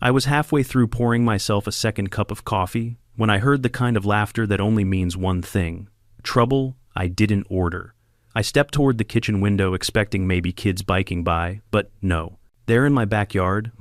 I was halfway through pouring myself a second cup of coffee when I heard the kind of laughter that only means one thing: trouble I didn't order. I stepped toward the kitchen window expecting maybe kids biking by, but no. There in my backyard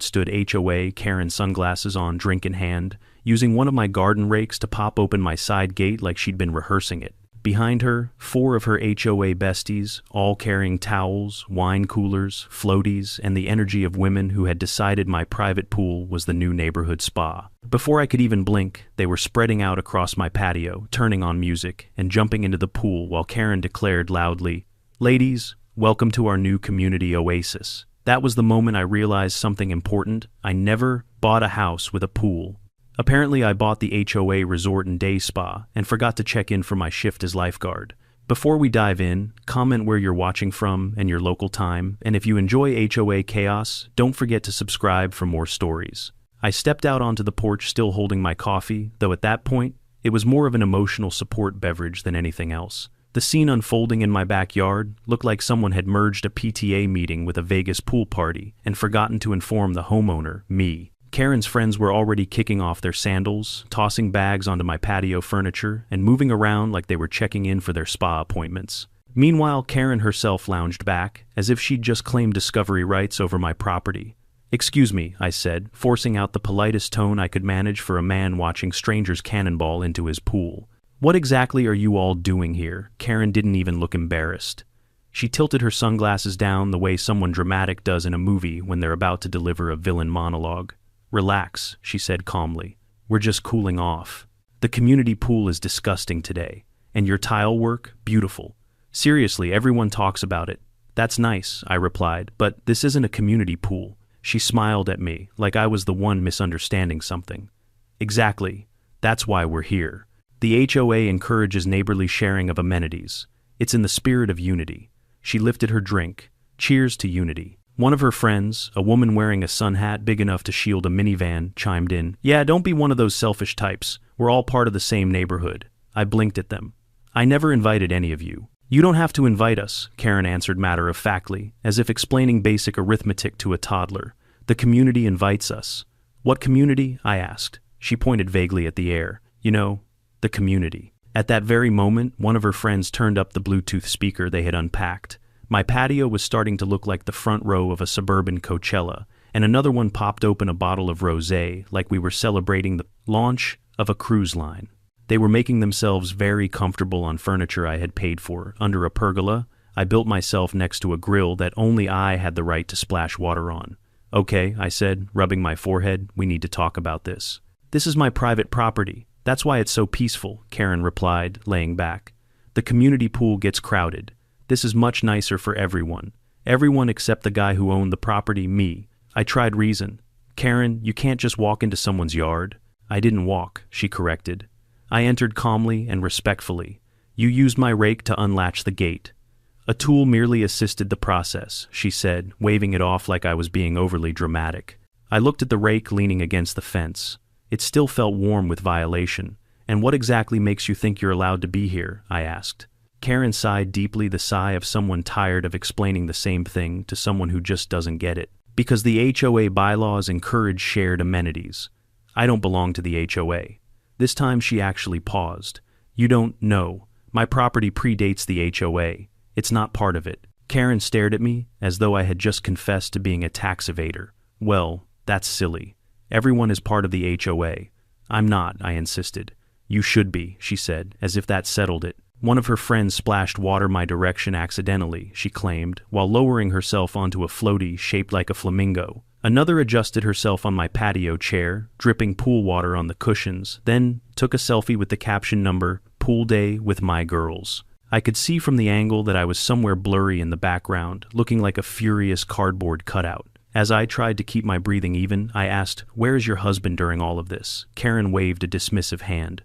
stood HOA, Karen, sunglasses on, drink in hand, using one of my garden rakes to pop open my side gate like she'd been rehearsing it. Behind her, 4 of her HOA besties, all carrying towels, wine coolers, floaties, and the energy of women who had decided my private pool was the new neighborhood spa. Before I could even blink, they were spreading out across my patio, turning on music, and jumping into the pool while Karen declared loudly, "Ladies, welcome to our new community oasis." That was the moment I realized something important. I never bought a house with a pool. Apparently, I bought the HOA resort and day spa and forgot to check in for my shift as lifeguard. Before we dive in, comment where you're watching from and your local time, and if you enjoy HOA chaos, don't forget to subscribe for more stories. I stepped out onto the porch still holding my coffee, though at that point, it was more of an emotional support beverage than anything else. The scene unfolding in my backyard looked like someone had merged a PTA meeting with a Vegas pool party and forgotten to inform the homeowner, me. Karen's friends were already kicking off their sandals, tossing bags onto my patio furniture, and moving around like they were checking in for their spa appointments. Meanwhile, Karen herself lounged back, as if she'd just claimed discovery rights over my property. "Excuse me," I said, forcing out the politest tone I could manage for a man watching strangers cannonball into his pool. "What exactly are you all doing here?" Karen didn't even look embarrassed. She tilted her sunglasses down the way someone dramatic does in a movie when they're about to deliver a villain monologue. "Relax," she said calmly. "We're just cooling off. The community pool is disgusting today. And your tile work? Beautiful. Seriously, everyone talks about it." "That's nice," I replied, "but this isn't a community pool." She smiled at me, like I was the one misunderstanding something. "Exactly. That's why we're here. The HOA encourages neighborly sharing of amenities. It's in the spirit of unity." She lifted her drink. "Cheers to unity." One of her friends, a woman wearing a sun hat big enough to shield a minivan, chimed in. "Yeah, don't be one of those selfish types. We're all part of the same neighborhood." I blinked at them. "I never invited any of you." "You don't have to invite us," Karen answered matter-of-factly, as if explaining basic arithmetic to a toddler. "The community invites us." "What community?" I asked. She pointed vaguely at the air. "You know, the community." At that very moment, one of her friends turned up the Bluetooth speaker they had unpacked. My patio was starting to look like the front row of a suburban Coachella, and another one popped open a bottle of rosé like we were celebrating the launch of a cruise line. They were making themselves very comfortable on furniture I had paid for. Under a pergola, I built myself next to a grill that only I had the right to splash water on. "Okay," I said, rubbing my forehead, "we need to talk about this." "This is my private property. That's why it's so peaceful," Karen replied, laying back. "The community pool gets crowded. This is much nicer for everyone. Everyone except the guy who owned the property, me." I tried reason. "Karen, you can't just walk into someone's yard." "I didn't walk," she corrected. I entered calmly and respectfully. "You used my rake to unlatch the gate." "A tool merely assisted the process," she said, waving it off like I was being overly dramatic. I looked at the rake leaning against the fence. It still felt warm with violation. "And what exactly makes you think you're allowed to be here?" I asked. Karen sighed deeply, the sigh of someone tired of explaining the same thing to someone who just doesn't get it. "Because the HOA bylaws encourage shared amenities. I don't belong to the HOA." This time she actually paused. "You don't know. My property predates the HOA. It's not part of it." Karen stared at me as though I had just confessed to being a tax evader. "Well, that's silly. Everyone is part of the HOA. I'm not," I insisted. "You should be," she said, as if that settled it. "One of her friends splashed water my direction accidentally," she claimed, while lowering herself onto a floaty shaped like a flamingo. Another adjusted herself on my patio chair, dripping pool water on the cushions, then took a selfie with the caption number, "Pool Day with My Girls." I could see from the angle that I was somewhere blurry in the background, looking like a furious cardboard cutout. As I tried to keep my breathing even, I asked, "Where is your husband during all of this?" Karen waved a dismissive hand.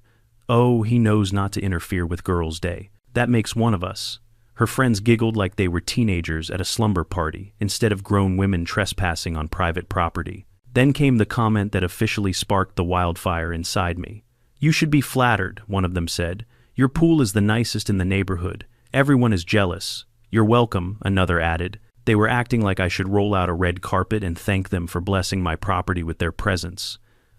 "Oh, he knows not to interfere with Girls' Day. That makes one of us." Her friends giggled like they were teenagers at a slumber party, instead of grown women trespassing on private property. Then came the comment that officially sparked the wildfire inside me. "You should be flattered," one of them said. "Your pool is the nicest in the neighborhood. Everyone is jealous." "You're welcome," another added. They were acting like I should roll out a red carpet and thank them for blessing my property with their presence.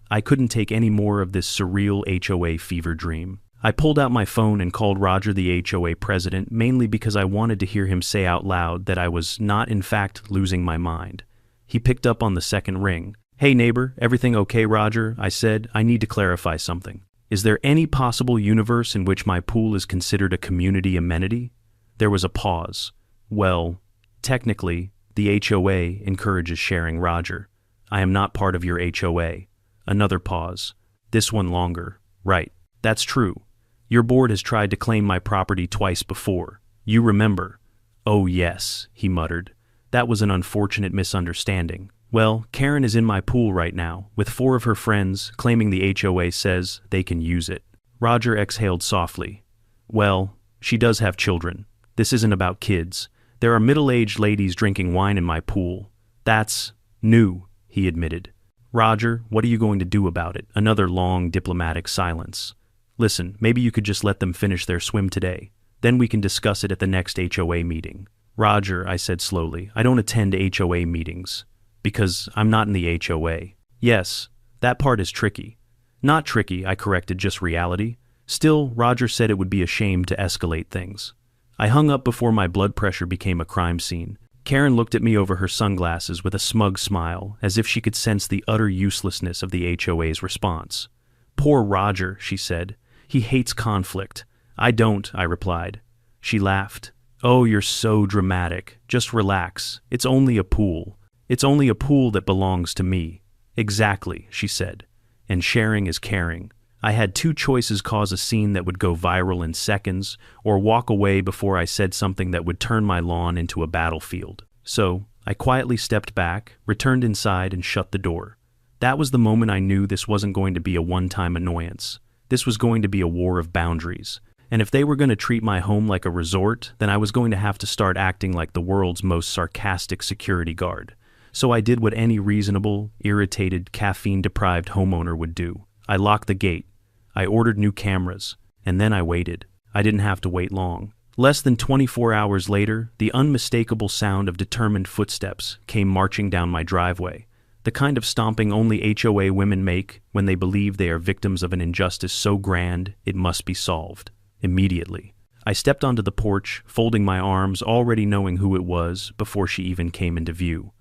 I couldn't take any more of this surreal HOA fever dream. I pulled out my phone and called Roger, the HOA president, mainly because I wanted to hear him say out loud that I was not in fact losing my mind. He picked up on the second ring. "Hey neighbor, everything okay, Roger?" I said. "I need to clarify something. Is there any possible universe in which my pool is considered a community amenity?" There was a pause. "Well, technically, the HOA encourages sharing, Roger. I am not part of your HOA." Another pause. This one longer. "Right. That's true. Your board has tried to claim my property twice before. You remember." "Oh yes," he muttered. "That was an unfortunate misunderstanding. Well, Karen is in my pool right now, with 4 of her friends, claiming the HOA says they can use it." Roger exhaled softly. "Well, she does have children. This isn't about kids. There are middle-aged ladies drinking wine in my pool. That's new," he admitted. "Roger, what are you going to do about it?" Another long diplomatic silence. "Listen, maybe you could just let them finish their swim today. Then we can discuss it at the next HOA meeting." "Roger," I said slowly, "I don't attend HOA meetings. Because I'm not in the HOA." "Yes, that part is tricky." "Not tricky," I corrected, "just reality." Still, Roger said it would be a shame to escalate things. I hung up before my blood pressure became a crime scene. Karen looked at me over her sunglasses with a smug smile, as if she could sense the utter uselessness of the HOA's response. "Poor Roger," she said. "He hates conflict." "I don't," I replied. She laughed. "Oh, you're so dramatic. Just relax. It's only a pool. It's only a pool that belongs to me." "Exactly," she said. "And sharing is caring." I had 2 choices: cause a scene that would go viral in seconds, or walk away before I said something that would turn my lawn into a battlefield. So, I quietly stepped back, returned inside, and shut the door. That was the moment I knew this wasn't going to be a one-time annoyance. This was going to be a war of boundaries. And if they were going to treat my home like a resort, then I was going to have to start acting like the world's most sarcastic security guard. So I did what any reasonable, irritated, caffeine-deprived homeowner would do. I locked the gate. I ordered new cameras. And then I waited. I didn't have to wait long. Less than 24 hours later, the unmistakable sound of determined footsteps came marching down my driveway. The kind of stomping only HOA women make when they believe they are victims of an injustice so grand it must be solved. Immediately. I stepped onto the porch, folding my arms, already knowing who it was before she even came into view.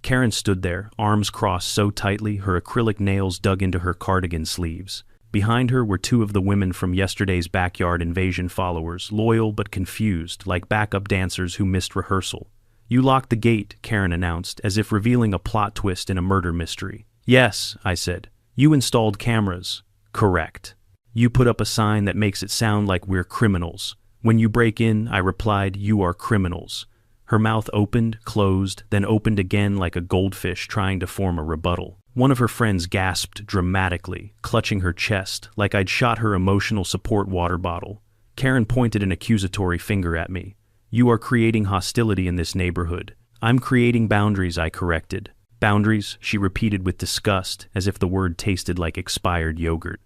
Karen stood there, arms crossed so tightly her acrylic nails dug into her cardigan sleeves. Behind her were 2 of the women from yesterday's backyard invasion followers, loyal but confused, like backup dancers who missed rehearsal. "You locked the gate," Karen announced, as if revealing a plot twist in a murder mystery. "Yes," I said. "You installed cameras." "Correct." "You put up a sign that makes it sound like we're criminals." "When you break in," I replied, "you are criminals." Her mouth opened, closed, then opened again like a goldfish trying to form a rebuttal. One of her friends gasped dramatically, clutching her chest, like I'd shot her emotional support water bottle. Karen pointed an accusatory finger at me. "You are creating hostility in this neighborhood." "I'm creating boundaries," I corrected. "Boundaries," she repeated with disgust, as if the word tasted like expired yogurt.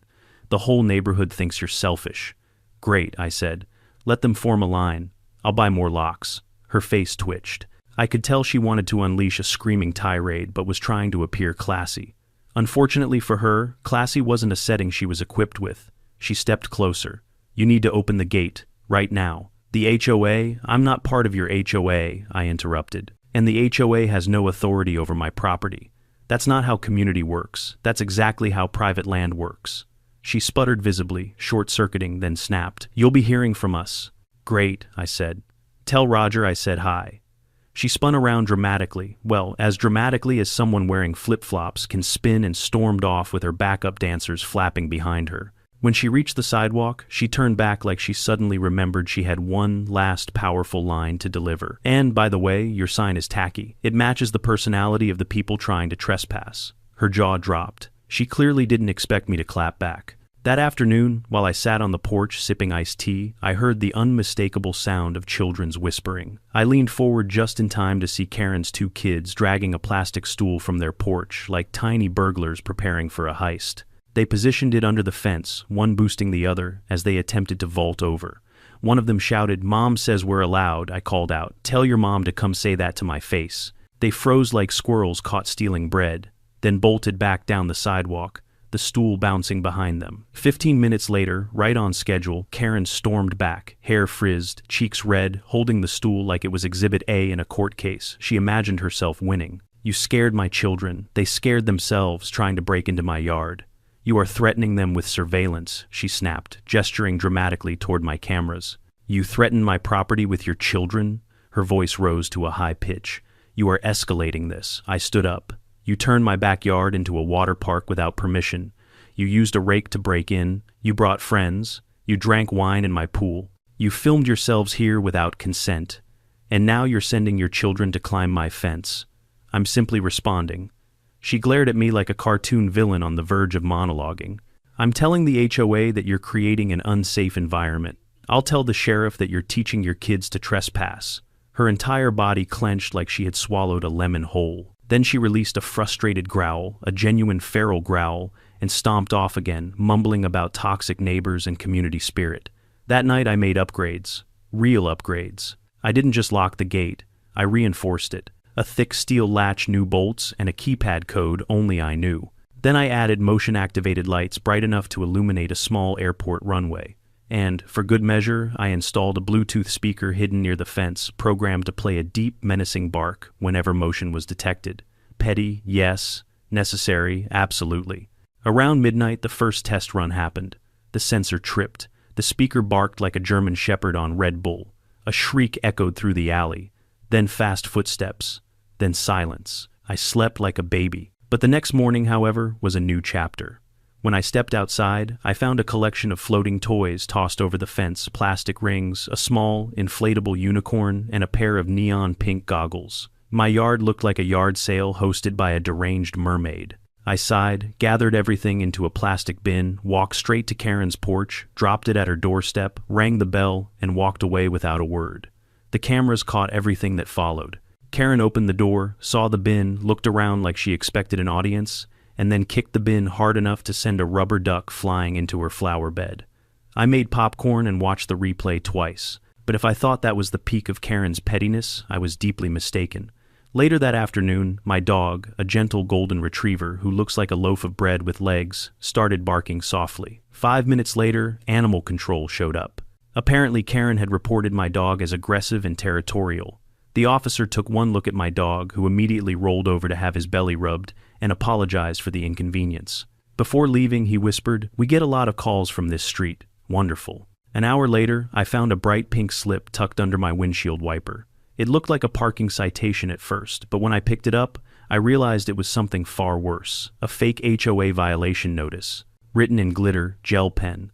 "The whole neighborhood thinks you're selfish." "Great," I said. "Let them form a line. I'll buy more locks." Her face twitched. I could tell she wanted to unleash a screaming tirade, but was trying to appear classy. Unfortunately for her, classy wasn't a setting she was equipped with. She stepped closer. "You need to open the gate, right now." "The HOA? I'm not part of your HOA," I interrupted. "And the HOA has no authority over my property. That's not how community works. That's exactly how private land works." She sputtered visibly, short-circuiting, then snapped. "You'll be hearing from us." "Great," I said. "Tell Roger I said hi." She spun around dramatically, well, as dramatically as someone wearing flip-flops can spin, and stormed off with her backup dancers flapping behind her. When she reached the sidewalk, she turned back like she suddenly remembered she had one last powerful line to deliver. "And, by the way, your sign is tacky. It matches the personality of the people trying to trespass." Her jaw dropped. She clearly didn't expect me to clap back. That afternoon, while I sat on the porch sipping iced tea, I heard the unmistakable sound of children's whispering. I leaned forward just in time to see Karen's 2 kids dragging a plastic stool from their porch like tiny burglars preparing for a heist. They positioned it under the fence, one boosting the other, as they attempted to vault over. One of them shouted, "Mom says we're allowed," I called out. "Tell your mom to come say that to my face." They froze like squirrels caught stealing bread, then bolted back down the sidewalk, the stool bouncing behind them. 15 minutes later, right on schedule, Karen stormed back, hair frizzed, cheeks red, holding the stool like it was Exhibit A in a court case. She imagined herself winning. "You scared my children. They scared themselves trying to break into my yard. You are threatening them with surveillance," she snapped, gesturing dramatically toward my cameras. "You threaten my property with your children?" Her voice rose to a high pitch. "You are escalating this." I stood up. "You turned my backyard into a water park without permission. You used a rake to break in. You brought friends. You drank wine in my pool. You filmed yourselves here without consent. And now you're sending your children to climb my fence." I'm simply responding. She glared at me like a cartoon villain on the verge of monologuing. "I'm telling the HOA that you're creating an unsafe environment. I'll tell the sheriff that you're teaching your kids to trespass." Her entire body clenched like she had swallowed a lemon whole. Then she released a frustrated growl, a genuine feral growl, and stomped off again, mumbling about toxic neighbors and community spirit. That night I made upgrades. Real upgrades. I didn't just lock the gate, I reinforced it. A thick steel latch, new bolts, and a keypad code only I knew. Then I added motion-activated lights bright enough to illuminate a small airport runway. And, for good measure, I installed a Bluetooth speaker hidden near the fence, programmed to play a deep, menacing bark whenever motion was detected. Petty, yes. Necessary, absolutely. Around midnight, the first test run happened. The sensor tripped. The speaker barked like a German shepherd on Red Bull. A shriek echoed through the alley. Then fast footsteps. Then silence. I slept like a baby. But the next morning, however, was a new chapter. When I stepped outside, I found a collection of floating toys tossed over the fence, plastic rings, a small, inflatable unicorn, and a pair of neon pink goggles. My yard looked like a yard sale hosted by a deranged mermaid. I sighed, gathered everything into a plastic bin, walked straight to Karen's porch, dropped it at her doorstep, rang the bell, and walked away without a word. The cameras caught everything that followed. Karen opened the door, saw the bin, looked around like she expected an audience, and then kicked the bin hard enough to send a rubber duck flying into her flower bed. I made popcorn and watched the replay twice, but if I thought that was the peak of Karen's pettiness, I was deeply mistaken. Later that afternoon, my dog, a gentle golden retriever who looks like a loaf of bread with legs, started barking softly. 5 minutes later, animal control showed up. Apparently, Karen had reported my dog as aggressive and territorial. The officer took one look at my dog, who immediately rolled over to have his belly rubbed, and apologized for the inconvenience. Before leaving, he whispered, "We get a lot of calls from this street. Wonderful." An hour later, I found a bright pink slip tucked under my windshield wiper. It looked like a parking citation at first, but when I picked it up, I realized it was something far worse. A fake HOA violation notice, written in glitter, gel pen,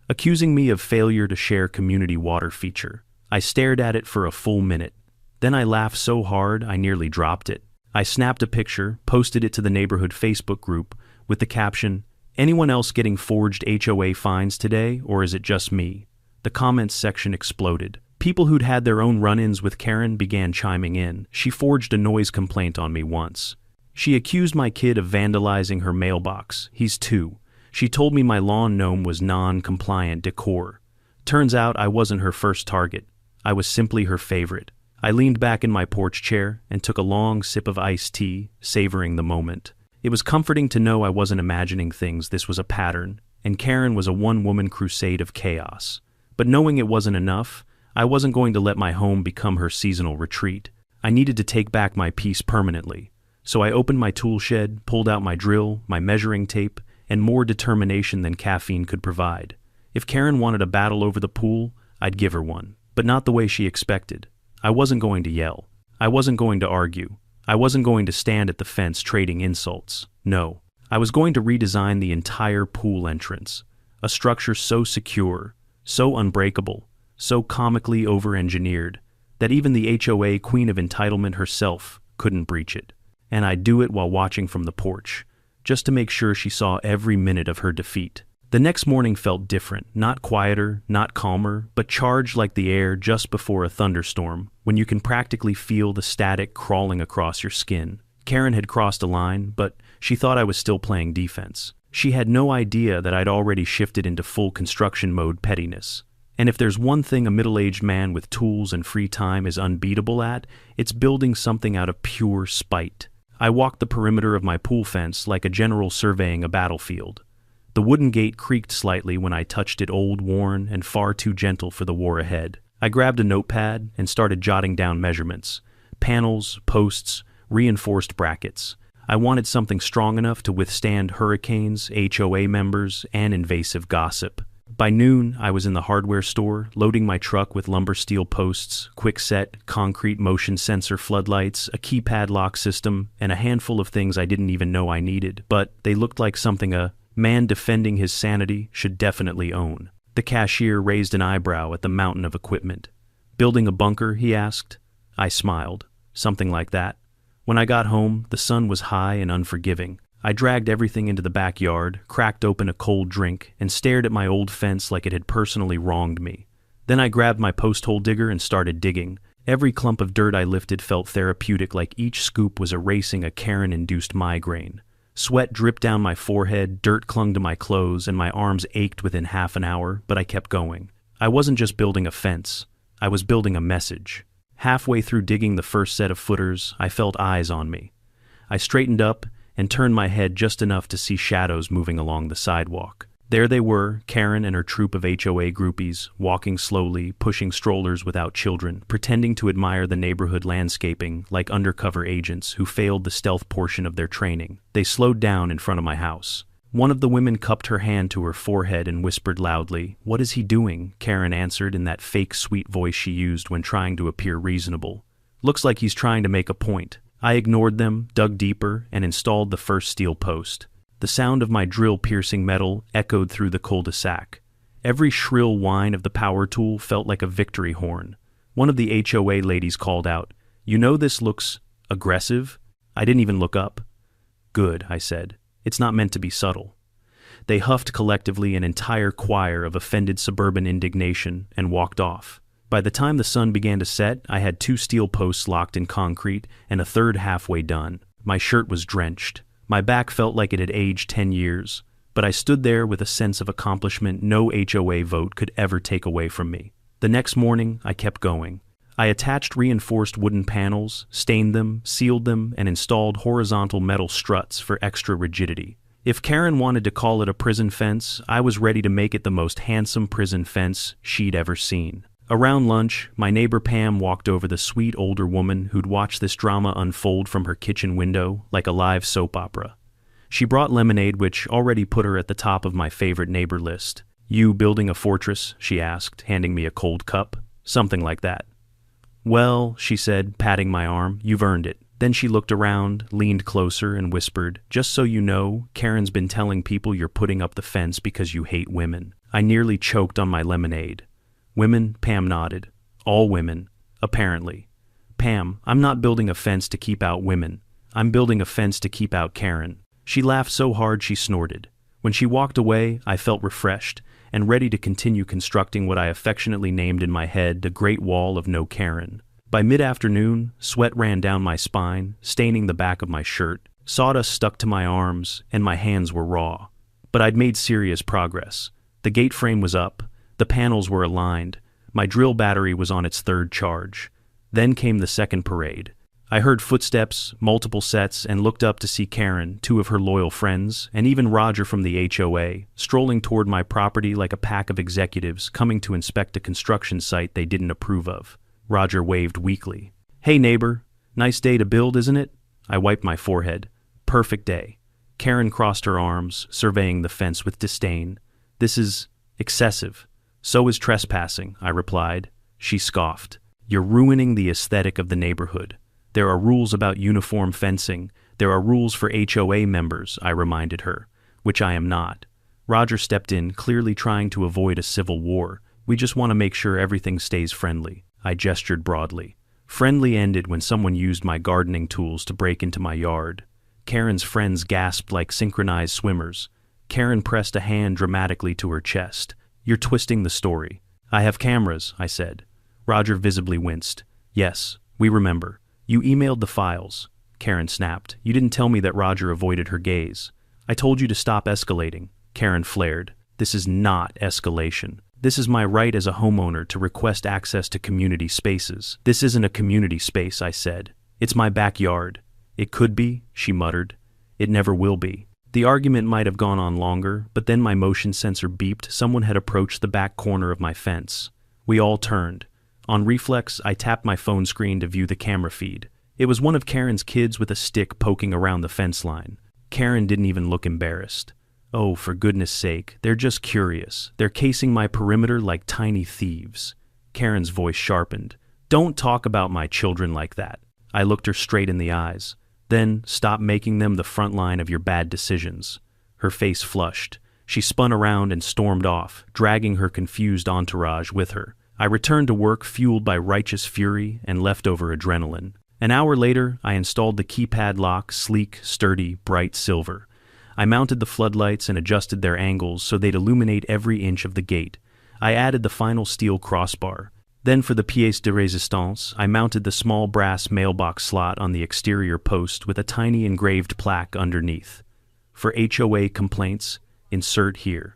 accusing me of failure to share community water feature. I stared at it for a full minute. Then I laughed so hard I nearly dropped it. I snapped a picture, posted it to the neighborhood Facebook group with the caption, "Anyone else getting forged HOA fines today, or is it just me?" The comments section exploded. People who'd had their own run-ins with Karen began chiming in. She forged a noise complaint on me once. She accused my kid of vandalizing her mailbox. He's 2. She told me my lawn gnome was non-compliant decor. Turns out I wasn't her first target. I was simply her favorite. I leaned back in my porch chair and took a long sip of iced tea, savoring the moment. It was comforting to know I wasn't imagining things. This was a pattern, and Karen was a one-woman crusade of chaos. But knowing it wasn't enough, I wasn't going to let my home become her seasonal retreat. I needed to take back my peace permanently. So I opened my tool shed, pulled out my drill, my measuring tape, and more determination than caffeine could provide. If Karen wanted a battle over the pool, I'd give her one, but not the way she expected. I wasn't going to yell. I wasn't going to argue. I wasn't going to stand at the fence trading insults. No, I was going to redesign the entire pool entrance. A structure so secure, so unbreakable, so comically over-engineered, that even the HOA queen of entitlement herself couldn't breach it. And I'd do it while watching from the porch, just to make sure she saw every minute of her defeat. The next morning felt different, not quieter, not calmer, but charged like the air just before a thunderstorm, when you can practically feel the static crawling across your skin. Karen had crossed a line, but she thought I was still playing defense. She had no idea that I'd already shifted into full construction mode pettiness. And if there's one thing a middle-aged man with tools and free time is unbeatable at, it's building something out of pure spite. I walked the perimeter of my pool fence like a general surveying a battlefield. The wooden gate creaked slightly when I touched it, old, worn, and far too gentle for the war ahead. I grabbed a notepad and started jotting down measurements. Panels, posts, reinforced brackets. I wanted something strong enough to withstand hurricanes, HOA members, and invasive gossip. By noon, I was in the hardware store, loading my truck with lumber steel posts, quick-set, concrete motion sensor floodlights, a keypad lock system, and a handful of things I didn't even know I needed, but they looked like something a man defending his sanity should definitely own. The cashier raised an eyebrow at the mountain of equipment. "Building a bunker?" he asked. I smiled. Something like that. When I got home, the sun was high and unforgiving. I dragged everything into the backyard, cracked open a cold drink, and stared at my old fence like it had personally wronged me. Then I grabbed my post-hole digger and started digging. Every clump of dirt I lifted felt therapeutic, like each scoop was erasing a Karen-induced migraine. Sweat dripped down my forehead, dirt clung to my clothes, and my arms ached within half an hour, but I kept going. I wasn't just building a fence. I was building a message. Halfway through digging the first set of footers, I felt eyes on me. I straightened up and turned my head just enough to see shadows moving along the sidewalk. There they were, Karen and her troop of HOA groupies, walking slowly, pushing strollers without children, pretending to admire the neighborhood landscaping like undercover agents who failed the stealth portion of their training. They slowed down in front of my house. One of the women cupped her hand to her forehead and whispered loudly, "What is he doing?" Karen answered in that fake sweet voice she used when trying to appear reasonable. "Looks like he's trying to make a point." I ignored them, dug deeper, and installed the first steel post. The sound of my drill piercing metal echoed through the cul-de-sac. Every shrill whine of the power tool felt like a victory horn. One of the HOA ladies called out, "You know this looks aggressive?" I didn't even look up. "Good," I said. "It's not meant to be subtle." They huffed collectively, an entire choir of offended suburban indignation, and walked off. By the time the sun began to set, I had 2 steel posts locked in concrete and a third halfway done. My shirt was drenched. My back felt like it had aged 10 years, but I stood there with a sense of accomplishment no HOA vote could ever take away from me. The next morning, I kept going. I attached reinforced wooden panels, stained them, sealed them, and installed horizontal metal struts for extra rigidity. If Karen wanted to call it a prison fence, I was ready to make it the most handsome prison fence she'd ever seen. Around lunch, my neighbor Pam walked over the sweet older woman who'd watched this drama unfold from her kitchen window like a live soap opera. She brought lemonade, which already put her at the top of my favorite neighbor list. "You building a fortress?" she asked, handing me a cold cup. "Something like that." "Well," she said, patting my arm, "you've earned it." Then she looked around, leaned closer, and whispered, "Just so you know, Karen's been telling people you're putting up the fence because you hate women." I nearly choked on my lemonade. "Women?" Pam nodded. "All women, apparently." "Pam, I'm not building a fence to keep out women. I'm building a fence to keep out Karen." She laughed so hard she snorted. When she walked away, I felt refreshed and ready to continue constructing what I affectionately named in my head the Great Wall of No Karen. By mid-afternoon, sweat ran down my spine, staining the back of my shirt. Sawdust stuck to my arms, and my hands were raw. But I'd made serious progress. The gate frame was up. The panels were aligned. My drill battery was on its 3rd charge. Then came the second parade. I heard footsteps, multiple sets, and looked up to see Karen, 2 of her loyal friends, and even Roger from the HOA, strolling toward my property like a pack of executives coming to inspect a construction site they didn't approve of. Roger waved weakly. "Hey neighbor, nice day to build, isn't it?" I wiped my forehead. "Perfect day." Karen crossed her arms, surveying the fence with disdain. "This is excessive." "So is trespassing," I replied. She scoffed. "You're ruining the aesthetic of the neighborhood. There are rules about uniform fencing. There are rules for HOA members," I reminded her, "which I am not." Roger stepped in, clearly trying to avoid a civil war. "We just want to make sure everything stays friendly." I gestured broadly. Friendly ended when someone used my gardening tools to break into my yard. Karen's friends gasped like synchronized swimmers. Karen pressed a hand dramatically to her chest. "You're twisting the story." "I have cameras," I said. Roger visibly winced. "Yes, we remember. You emailed the files." Karen snapped. "You didn't tell me that." Roger avoided her gaze. "I told you to stop escalating." Karen flared. "This is not escalation. This is my right as a homeowner to request access to community spaces. This isn't a community space, I said. It's my backyard. It could be, she muttered. It never will be. The argument might have gone on longer, but then my motion sensor beeped. Someone had approached the back corner of my fence. We all turned. On reflex, I tapped my phone screen to view the camera feed. It was one of Karen's kids with a stick poking around the fence line. Karen didn't even look embarrassed. Oh, for goodness sake, they're just curious. They're casing my perimeter like tiny thieves. Karen's voice sharpened. Don't talk about my children like that. I looked her straight in the eyes. Then, stop making them the front line of your bad decisions. Her face flushed. She spun around and stormed off, dragging her confused entourage with her. I returned to work fueled by righteous fury and leftover adrenaline. An hour later, I installed the keypad lock, sleek, sturdy, bright silver. I mounted the floodlights and adjusted their angles so they'd illuminate every inch of the gate. I added the final steel crossbar. Then for the pièce de résistance, I mounted the small brass mailbox slot on the exterior post with a tiny engraved plaque underneath. For HOA complaints, insert here.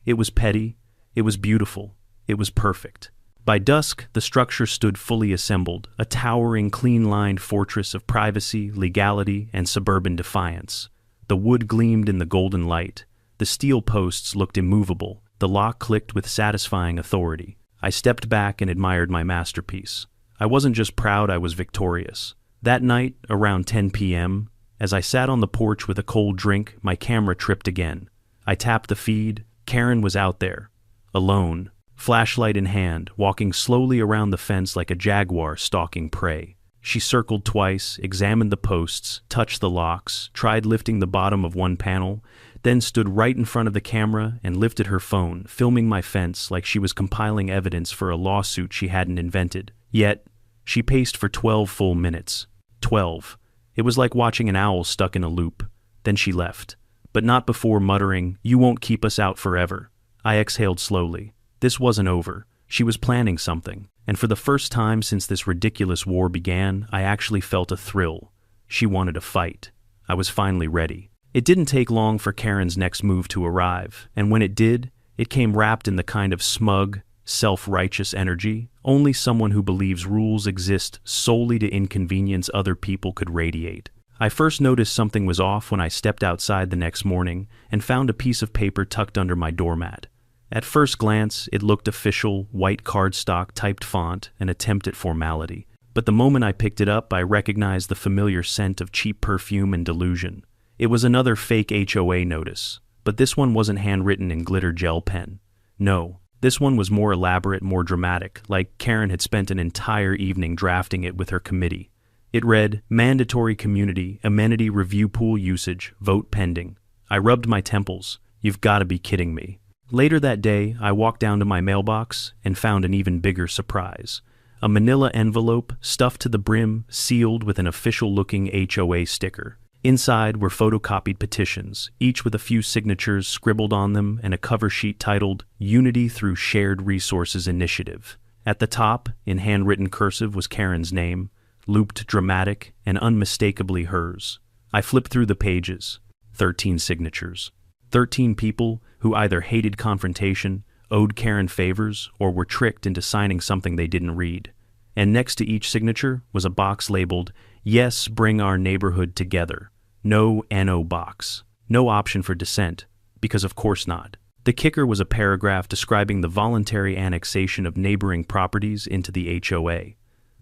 It was petty, it was beautiful, it was perfect. By dusk, the structure stood fully assembled, a towering, clean-lined fortress of privacy, legality, and suburban defiance. The wood gleamed in the golden light. The steel posts looked immovable. The lock clicked with satisfying authority. I stepped back and admired my masterpiece. I wasn't just proud, I was victorious. That night, around 10 p.m., as I sat on the porch with a cold drink, my camera tripped again. I tapped the feed. Karen was out there, alone, flashlight in hand, walking slowly around the fence like a jaguar stalking prey. She circled twice, examined the posts, touched the locks, tried lifting the bottom of one panel, then stood right in front of the camera and lifted her phone, filming my fence like she was compiling evidence for a lawsuit she hadn't invented. Yet, she paced for 12 full minutes. 12. It was like watching an owl stuck in a loop. Then she left. But not before muttering, "You won't keep us out forever." I exhaled slowly. This wasn't over. She was planning something. And for the first time since this ridiculous war began, I actually felt a thrill. She wanted a fight. I was finally ready. It didn't take long for Karen's next move to arrive, and when it did, it came wrapped in the kind of smug, self-righteous energy only someone who believes rules exist solely to inconvenience other people could radiate. I first noticed something was off when I stepped outside the next morning and found a piece of paper tucked under my doormat. At first glance, it looked official, white cardstock typed font, an attempt at formality. But the moment I picked it up, I recognized the familiar scent of cheap perfume and delusion. It was another fake HOA notice, but this one wasn't handwritten in glitter gel pen. No, this one was more elaborate, more dramatic, like Karen had spent an entire evening drafting it with her committee. It read, "Mandatory community, amenity review pool usage, vote pending." I rubbed my temples. You've got to be kidding me. Later that day, I walked down to my mailbox and found an even bigger surprise. A manila envelope stuffed to the brim, sealed with an official-looking HOA sticker. Inside were photocopied petitions, each with a few signatures scribbled on them and a cover sheet titled, "Unity Through Shared Resources Initiative." At the top, in handwritten cursive, was Karen's name, looped dramatic and unmistakably hers. I flipped through the pages. 13 signatures. 13 people who either hated confrontation, owed Karen favors, or were tricked into signing something they didn't read. And next to each signature was a box labeled, "Yes, bring our neighborhood together." No NO box. No option for dissent, because of course not. The kicker was a paragraph describing the voluntary annexation of neighboring properties into the HOA.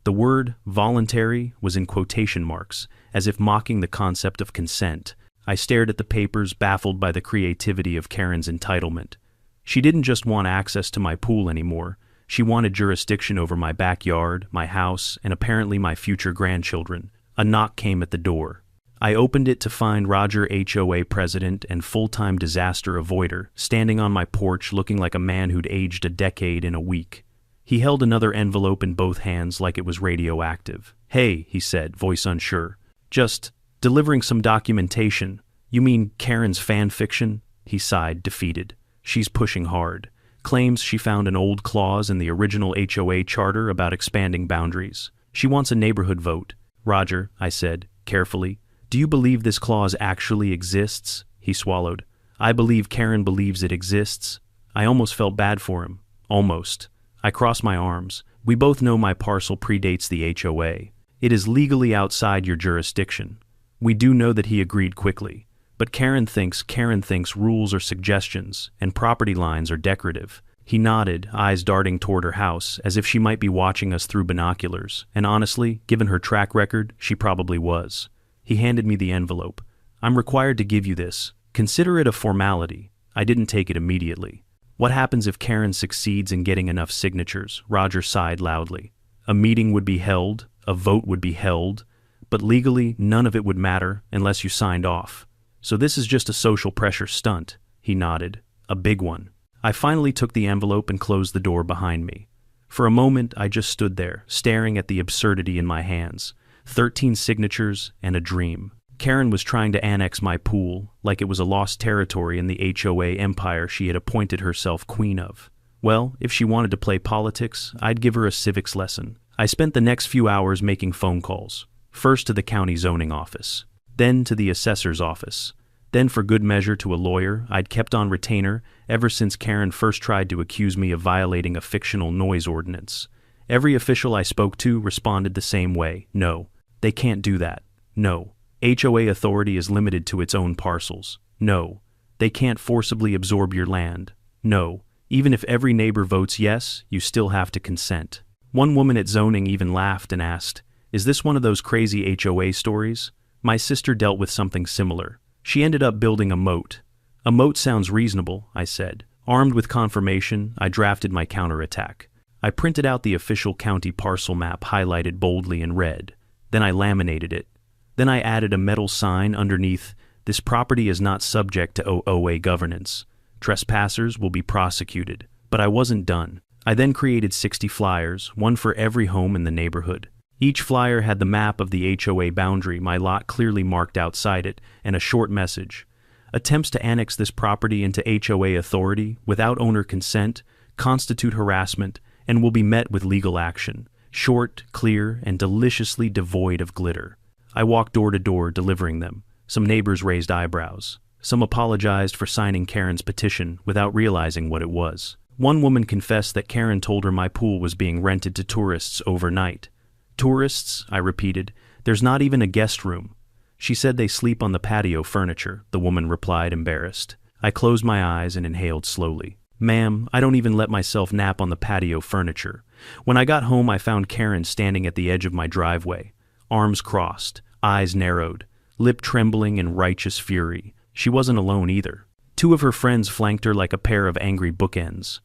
The word voluntary was in quotation marks, as if mocking the concept of consent. I stared at the papers, baffled by the creativity of Karen's entitlement. She didn't just want access to my pool anymore. She wanted jurisdiction over my backyard, my house, and apparently my future grandchildren. A knock came at the door. I opened it to find Roger, HOA president and full-time disaster avoider, standing on my porch looking like a man who'd aged a decade in a week. He held another envelope in both hands like it was radioactive. "Hey," he said, voice unsure. "Just delivering some documentation." "You mean Karen's fan fiction?" He sighed, defeated. "She's pushing hard. Claims she found an old clause in the original HOA charter about expanding boundaries. She wants a neighborhood vote." "Roger," I said, carefully, "do you believe this clause actually exists?" He swallowed. "I believe Karen believes it exists." I almost felt bad for him. Almost. I cross my arms. We both know my parcel predates the HOA. It is legally outside your jurisdiction. We do know that he agreed quickly. But Karen thinks rules are suggestions, and property lines are decorative. He nodded, eyes darting toward her house, as if she might be watching us through binoculars, and honestly, given her track record, she probably was. He handed me the envelope. I'm required to give you this. Consider it a formality. I didn't take it immediately. What happens if Karen succeeds in getting enough signatures? Roger sighed loudly. A meeting would be held, a vote would be held, but legally none of it would matter unless you signed off. So this is just a social pressure stunt, he nodded. A big one. I finally took the envelope and closed the door behind me. For a moment, I just stood there, staring at the absurdity in my hands. 13 signatures and a dream. Karen was trying to annex my pool, like it was a lost territory in the HOA empire she had appointed herself queen of. Well, if she wanted to play politics, I'd give her a civics lesson. I spent the next few hours making phone calls. First to the county zoning office, then to the assessor's office. Then, for good measure, to a lawyer I'd kept on retainer ever since Karen first tried to accuse me of violating a fictional noise ordinance. Every official I spoke to responded the same way. No, they can't do that. No, HOA authority is limited to its own parcels. No, they can't forcibly absorb your land. No, even if every neighbor votes yes, you still have to consent. One woman at zoning even laughed and asked, "Is this one of those crazy HOA stories?" My sister dealt with something similar. She ended up building a moat. A moat sounds reasonable, I said. Armed with confirmation, I drafted my counterattack. I printed out the official county parcel map highlighted boldly in red. Then I laminated it. Then I added a metal sign underneath, "This property is not subject to HOA governance. Trespassers will be prosecuted." But I wasn't done. I then created 60 flyers, one for every home in the neighborhood. Each flyer had the map of the HOA boundary, my lot clearly marked outside it, and a short message. Attempts to annex this property into HOA authority without owner consent constitute harassment and will be met with legal action. Short, clear, and deliciously devoid of glitter. I walked door to door delivering them. Some neighbors raised eyebrows. Some apologized for signing Karen's petition without realizing what it was. One woman confessed that Karen told her my pool was being rented to tourists overnight. Tourists, I repeated. There's not even a guest room. She said they sleep on the patio furniture, the woman replied, embarrassed. I closed my eyes and inhaled slowly. Ma'am, I don't even let myself nap on the patio furniture. When I got home, I found Karen standing at the edge of my driveway. Arms crossed, eyes narrowed, lip trembling in righteous fury. She wasn't alone either. 2 of her friends flanked her like a pair of angry bookends.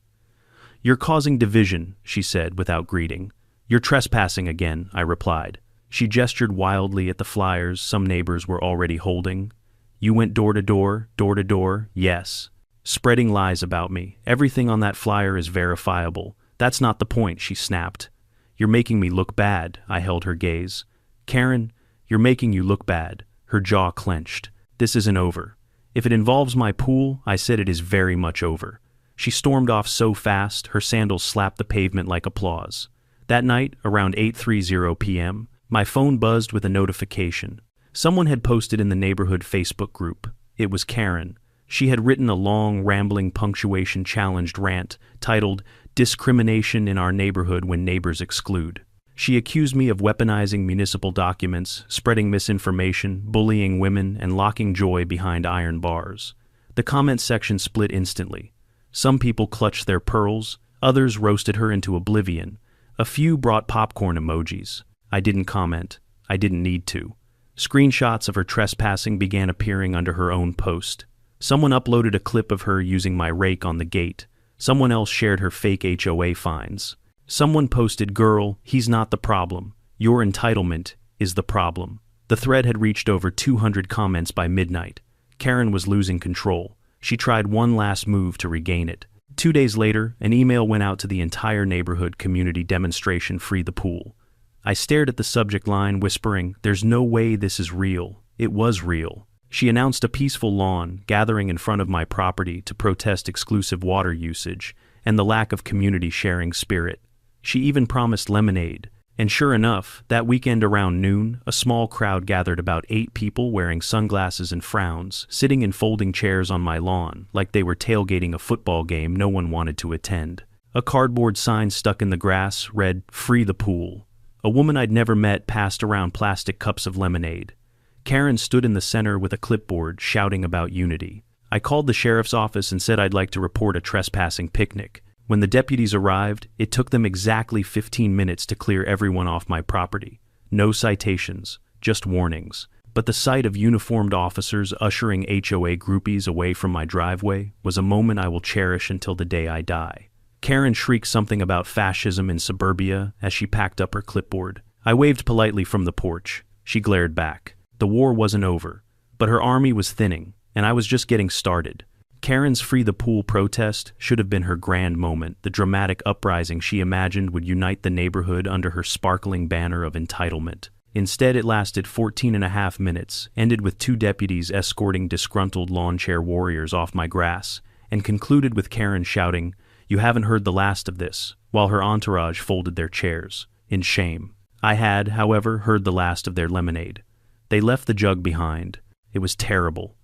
"You're causing division," she said without greeting. "You're trespassing again," I replied. She gestured wildly at the flyers some neighbors were already holding. "You went door to door, yes. Spreading lies about me. Everything on that flyer is verifiable. That's not the point," she snapped. "You're making me look bad," I held her gaze. "Karen, you're making you look bad." Her jaw clenched. "This isn't over. If it involves my pool, I said it is very much over." She stormed off so fast, her sandals slapped the pavement like applause. That night, around 8:30 p.m., my phone buzzed with a notification. Someone had posted in the neighborhood Facebook group. It was Karen. She had written a long, rambling, punctuation-challenged rant titled, "Discrimination in Our Neighborhood When Neighbors Exclude." She accused me of weaponizing municipal documents, spreading misinformation, bullying women, and locking joy behind iron bars. The comment section split instantly. Some people clutched their pearls, others roasted her into oblivion. A few brought popcorn emojis. I didn't comment. I didn't need to. Screenshots of her trespassing began appearing under her own post. Someone uploaded a clip of her using my rake on the gate. Someone else shared her fake HOA fines. Someone posted, "Girl, he's not the problem. Your entitlement is the problem." The thread had reached over 200 comments by midnight. Karen was losing control. She tried one last move to regain it. 2 days later, an email went out to the entire neighborhood community demonstration Free the Pool. I stared at the subject line, whispering, "There's no way this is real." It was real. She announced a peaceful lawn gathering in front of my property to protest exclusive water usage and the lack of community sharing spirit. She even promised lemonade. And sure enough, that weekend around noon, a small crowd gathered, about 8 people wearing sunglasses and frowns, sitting in folding chairs on my lawn, like they were tailgating a football game no one wanted to attend. A cardboard sign stuck in the grass read, "Free the pool." A woman I'd never met passed around plastic cups of lemonade. Karen stood in the center with a clipboard shouting about unity. I called the sheriff's office and said I'd like to report a trespassing picnic. When the deputies arrived, it took them exactly 15 minutes to clear everyone off my property. No citations, just warnings. But the sight of uniformed officers ushering HOA groupies away from my driveway was a moment I will cherish until the day I die. Karen shrieked something about fascism in suburbia as she packed up her clipboard. I waved politely from the porch. She glared back. The war wasn't over, but her army was thinning, and I was just getting started. Karen's Free the Pool protest should have been her grand moment, the dramatic uprising she imagined would unite the neighborhood under her sparkling banner of entitlement. Instead, it lasted 14.5 minutes, ended with 2 deputies escorting disgruntled lawn chair warriors off my grass, and concluded with Karen shouting, "You haven't heard the last of this," while her entourage folded their chairs, in shame. I had, however, heard the last of their lemonade. They left the jug behind. It was terrible.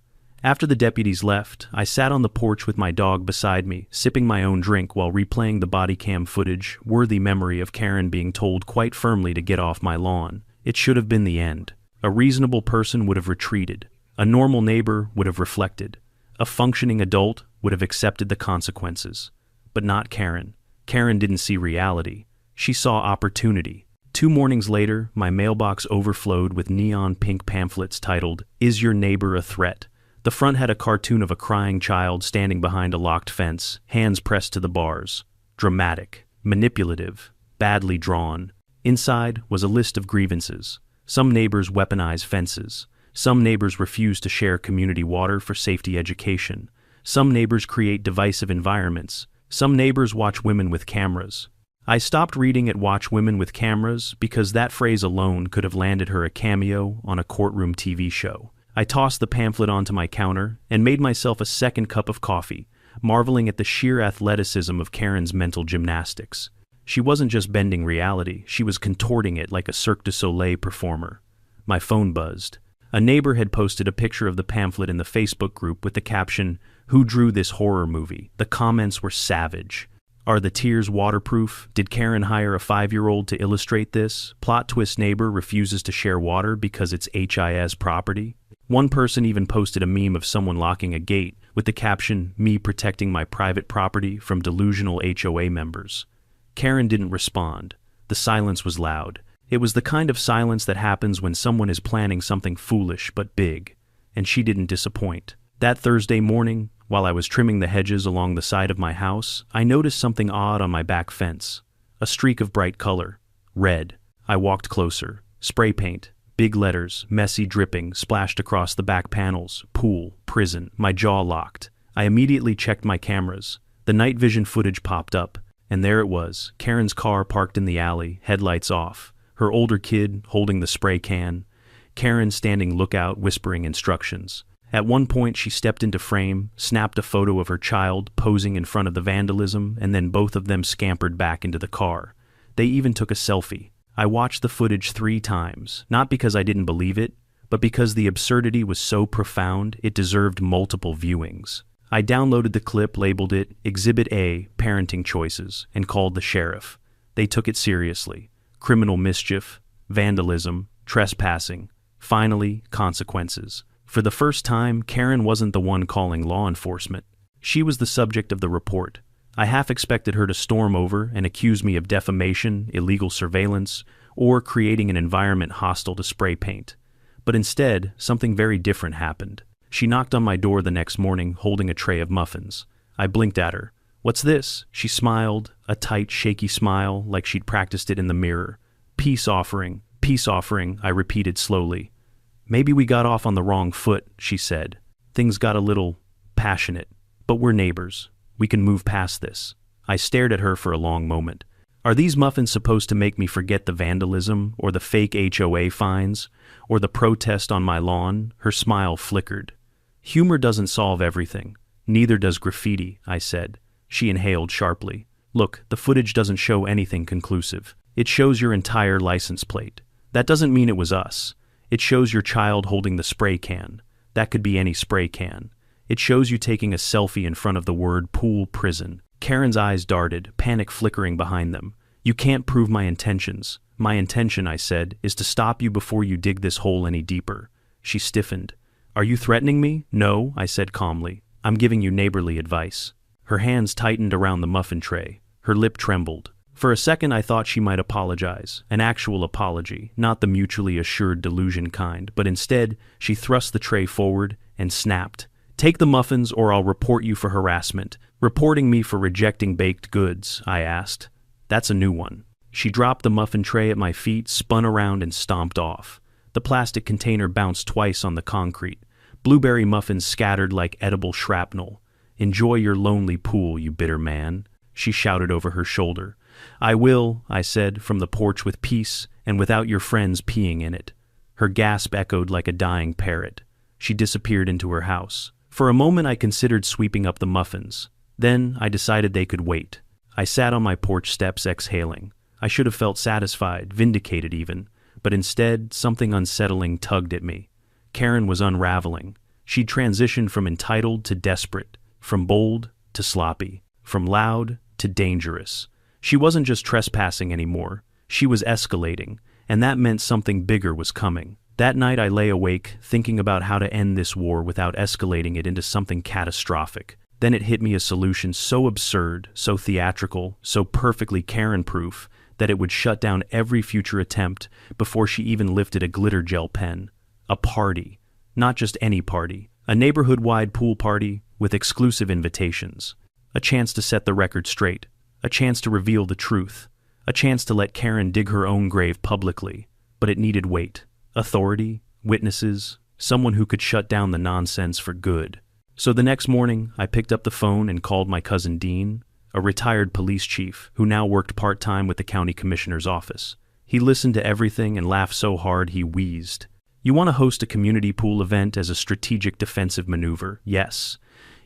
After the deputies left, I sat on the porch with my dog beside me, sipping my own drink while replaying the body cam footage, worthy memory of Karen being told quite firmly to get off my lawn. It should have been the end. A reasonable person would have retreated. A normal neighbor would have reflected. A functioning adult would have accepted the consequences. But not Karen. Karen didn't see reality. She saw opportunity. 2 mornings later, my mailbox overflowed with neon pink pamphlets titled, "Is Your Neighbor a Threat?" The front had a cartoon of a crying child standing behind a locked fence, hands pressed to the bars. Dramatic, manipulative, badly drawn. Inside was a list of grievances. Some neighbors weaponize fences. Some neighbors refuse to share community water for safety education. Some neighbors create divisive environments. Some neighbors watch women with cameras. I stopped reading at "Watch Women with Cameras" because that phrase alone could have landed her a cameo on a courtroom TV show. I tossed the pamphlet onto my counter and made myself a second cup of coffee, marveling at the sheer athleticism of Karen's mental gymnastics. She wasn't just bending reality, she was contorting it like a Cirque du Soleil performer. My phone buzzed. A neighbor had posted a picture of the pamphlet in the Facebook group with the caption, "Who drew this horror movie?" The comments were savage. Are the tears waterproof? Did Karen hire a 5-year-old to illustrate this? Plot twist: neighbor refuses to share water because it's HIS property. One person even posted a meme of someone locking a gate with the caption, "Me protecting my private property from delusional HOA members." Karen didn't respond. The silence was loud. It was the kind of silence that happens when someone is planning something foolish but big, and she didn't disappoint. That Thursday morning, while I was trimming the hedges along the side of my house, I noticed something odd on my back fence. A streak of bright color. Red. I walked closer. Spray paint. Big letters, messy dripping, splashed across the back panels. Pool. Prison. My jaw locked. I immediately checked my cameras. The night vision footage popped up, and there it was, Karen's car parked in the alley, headlights off. Her older kid holding the spray can. Karen standing lookout, whispering instructions. At one point, she stepped into frame, snapped a photo of her child posing in front of the vandalism, and then both of them scampered back into the car. They even took a selfie. I watched the footage 3 times, not because I didn't believe it, but because the absurdity was so profound it deserved multiple viewings. I downloaded the clip, labeled it Exhibit A, Parenting Choices, and called the sheriff. They took it seriously. Criminal mischief, vandalism, trespassing, finally, consequences. For the first time, Karen wasn't the one calling law enforcement. She was the subject of the report. I half expected her to storm over and accuse me of defamation, illegal surveillance, or creating an environment hostile to spray paint. But instead, something very different happened. She knocked on my door the next morning, holding a tray of muffins. I blinked at her. "What's this?" She smiled, a tight, shaky smile, like she'd practiced it in the mirror. Peace offering, I repeated slowly. "Maybe we got off on the wrong foot," she said. "Things got a little passionate. But we're neighbors. We can move past this." I stared at her for a long moment. Are these muffins supposed to make me forget the vandalism, or the fake HOA fines, or the protest on my lawn? Her smile flickered. "Humor doesn't solve everything. Neither does graffiti," I said. She inhaled sharply. "Look, the footage doesn't show anything conclusive. It shows your entire license plate. That doesn't mean it was us. It shows your child holding the spray can. That could be any spray can. It shows you taking a selfie in front of the word pool prison." Karen's eyes darted, panic flickering behind them. You can't prove my intentions. My intention, I said, is to stop you before you dig this hole any deeper. She stiffened. Are you threatening me? No, I said calmly. I'm giving you neighborly advice. Her hands tightened around the muffin tray. Her lip trembled. For a second I thought she might apologize, an actual apology, not the mutually assured delusion kind, but instead she thrust the tray forward and snapped. Take the muffins or I'll report you for harassment. Reporting me for rejecting baked goods, I asked. That's a new one. She dropped the muffin tray at my feet, spun around and stomped off. The plastic container bounced twice on the concrete. Blueberry muffins scattered like edible shrapnel. Enjoy your lonely pool, you bitter man, she shouted over her shoulder. I will, I said, from the porch with peace and without your friends peeing in it. Her gasp echoed like a dying parrot. She disappeared into her house. For a moment I considered sweeping up the muffins. Then I decided they could wait. I sat on my porch steps exhaling. I should have felt satisfied, vindicated even, but instead something unsettling tugged at me. Karen was unraveling. She'd transitioned from entitled to desperate, from bold to sloppy, from loud to dangerous. She wasn't just trespassing anymore. She was escalating, and that meant something bigger was coming. That night I lay awake, thinking about how to end this war without escalating it into something catastrophic. Then it hit me a solution so absurd, so theatrical, so perfectly Karen-proof, that it would shut down every future attempt before she even lifted a glitter gel pen. A party. Not just any party. A neighborhood-wide pool party with exclusive invitations. A chance to set the record straight. A chance to reveal the truth. A chance to let Karen dig her own grave publicly. But it needed weight. Authority. Witnesses. Someone who could shut down the nonsense for good. So the next morning, I picked up the phone and called my cousin Dean, a retired police chief who now worked part-time with the county commissioner's office. He listened to everything and laughed so hard he wheezed. You want to host a community pool event as a strategic defensive maneuver? Yes.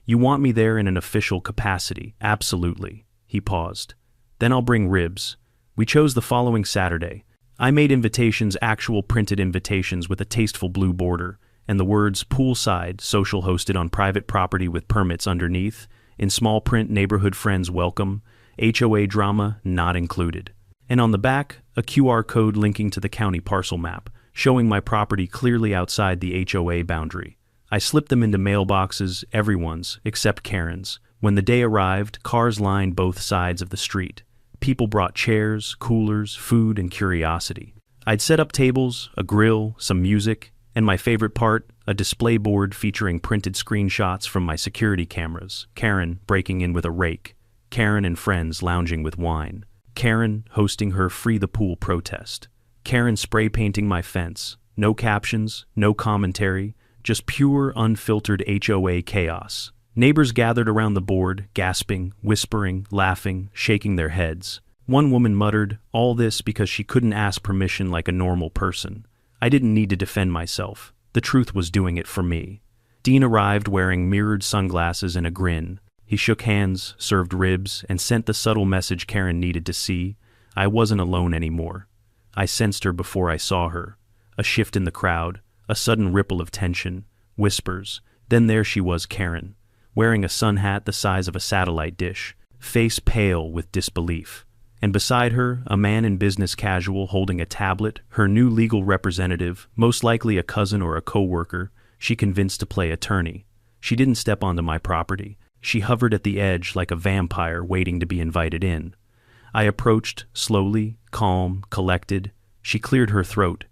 You want me there in an official capacity? Absolutely. He paused. Then I'll bring ribs. We chose the following Saturday. I made invitations, actual printed invitations with a tasteful blue border, and the words poolside, social hosted on private property with permits underneath, in small print neighborhood friends welcome, HOA drama not included. And on the back, a QR code linking to the county parcel map, showing my property clearly outside the HOA boundary. I slipped them into mailboxes, everyone's, except Karen's. When the day arrived, cars lined both sides of the street. People brought chairs, coolers, food, and curiosity. I'd set up tables, a grill, some music, and my favorite part, a display board featuring printed screenshots from my security cameras. Karen breaking in with a rake. Karen and friends lounging with wine. Karen hosting her Free the Pool protest. Karen spray painting my fence. No captions, no commentary, just pure, unfiltered HOA chaos. Neighbors gathered around the board, gasping, whispering, laughing, shaking their heads. One woman muttered, all this because she couldn't ask permission like a normal person. I didn't need to defend myself. The truth was doing it for me. Dean arrived wearing mirrored sunglasses and a grin. He shook hands, served ribs, and sent the subtle message Karen needed to see. I wasn't alone anymore. I sensed her before I saw her. A shift in the crowd, a sudden ripple of tension, whispers. Then there she was, Karen, wearing a sun hat the size of a satellite dish, face pale with disbelief. And beside her, a man in business casual holding a tablet, her new legal representative, most likely a cousin or a co-worker, she convinced to play attorney. She didn't step onto my property. She hovered at the edge like a vampire waiting to be invited in. I approached, slowly, calm, collected. She cleared her throat.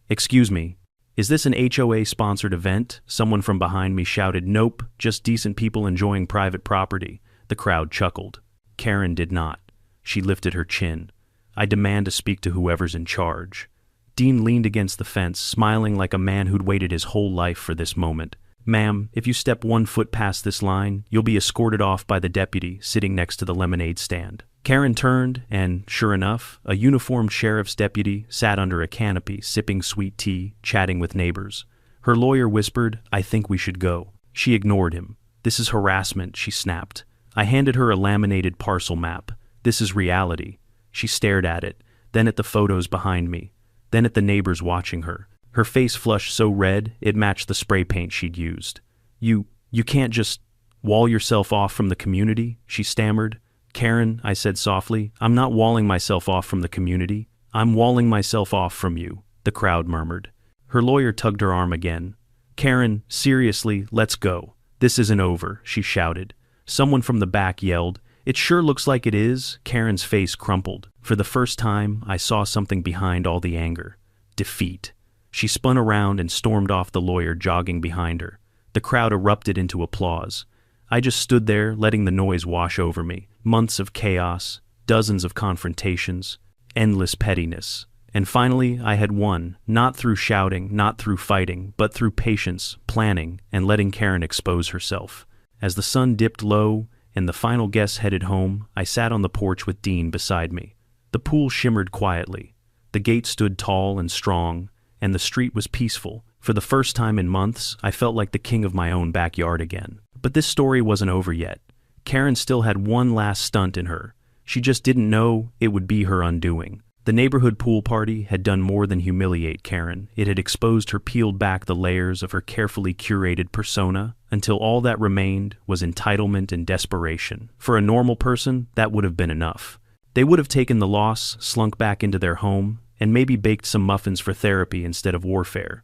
Excuse me, is this an HOA-sponsored event? Someone from behind me shouted. Nope, just decent people enjoying private property. The crowd chuckled. Karen did not. She lifted her chin. I demand to speak to whoever's in charge. Dean leaned against the fence, smiling like a man who'd waited his whole life for this moment. Ma'am, if you step 1 foot past this line, you'll be escorted off by the deputy sitting next to the lemonade stand. Karen turned, and, sure enough, a uniformed sheriff's deputy sat under a canopy, sipping sweet tea, chatting with neighbors. Her lawyer whispered, I think we should go. She ignored him. This is harassment, she snapped. I handed her a laminated parcel map. This is reality. She stared at it, then at the photos behind me, then at the neighbors watching her. Her face flushed so red, it matched the spray paint she'd used. You can't just... Wall yourself off from the community, she stammered. Karen, I said softly, I'm not walling myself off from the community. I'm walling myself off from you, the crowd murmured. Her lawyer tugged her arm again. Karen, seriously, let's go. This isn't over, she shouted. Someone from the back yelled. It sure looks like it is. Karen's face crumpled. For the first time, I saw something behind all the anger. Defeat. She spun around and stormed off, the lawyer jogging behind her. The crowd erupted into applause. I just stood there, letting the noise wash over me. Months of chaos, dozens of confrontations, endless pettiness. And finally, I had won, not through shouting, not through fighting, but through patience, planning, and letting Karen expose herself. As the sun dipped low and the final guests headed home, I sat on the porch with Dean beside me. The pool shimmered quietly. The gate stood tall and strong, and the street was peaceful. For the first time in months, I felt like the king of my own backyard again. But this story wasn't over yet. Karen still had one last stunt in her. She just didn't know it would be her undoing. The neighborhood pool party had done more than humiliate Karen. It had exposed her, peeled back the layers of her carefully curated persona, until all that remained was entitlement and desperation. For a normal person, that would have been enough. They would have taken the loss, slunk back into their home, and maybe baked some muffins for therapy instead of warfare.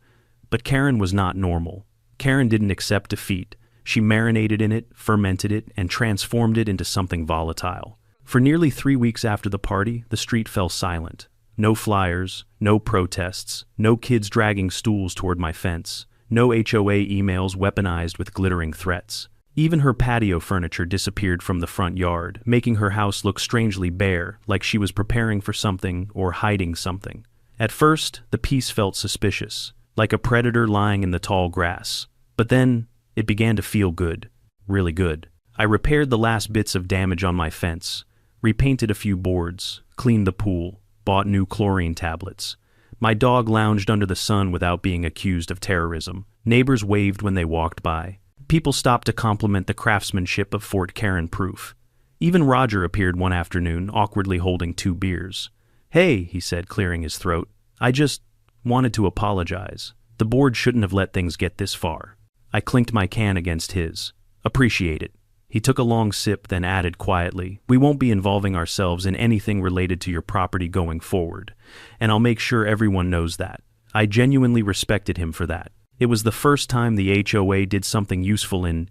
But Karen was not normal. Karen didn't accept defeat. She marinated in it, fermented it, and transformed it into something volatile. For nearly 3 weeks after the party, the street fell silent. No flyers, no protests, no kids dragging stools toward my fence, no HOA emails weaponized with glittering threats. Even her patio furniture disappeared from the front yard, making her house look strangely bare, like she was preparing for something or hiding something. At first, the peace felt suspicious, like a predator lying in the tall grass. But then, it began to feel good, really good. I repaired the last bits of damage on my fence, repainted a few boards, cleaned the pool, bought new chlorine tablets. My dog lounged under the sun without being accused of terrorism. Neighbors waved when they walked by. People stopped to compliment the craftsmanship of Fort Karen proof. Even Roger appeared one afternoon, awkwardly holding 2 beers. Hey, he said, clearing his throat. I just wanted to apologize. The board shouldn't have let things get this far. I clinked my can against his. Appreciate it. He took a long sip, then added quietly, we won't be involving ourselves in anything related to your property going forward, and I'll make sure everyone knows that. I genuinely respected him for that. It was the first time the HOA did something useful in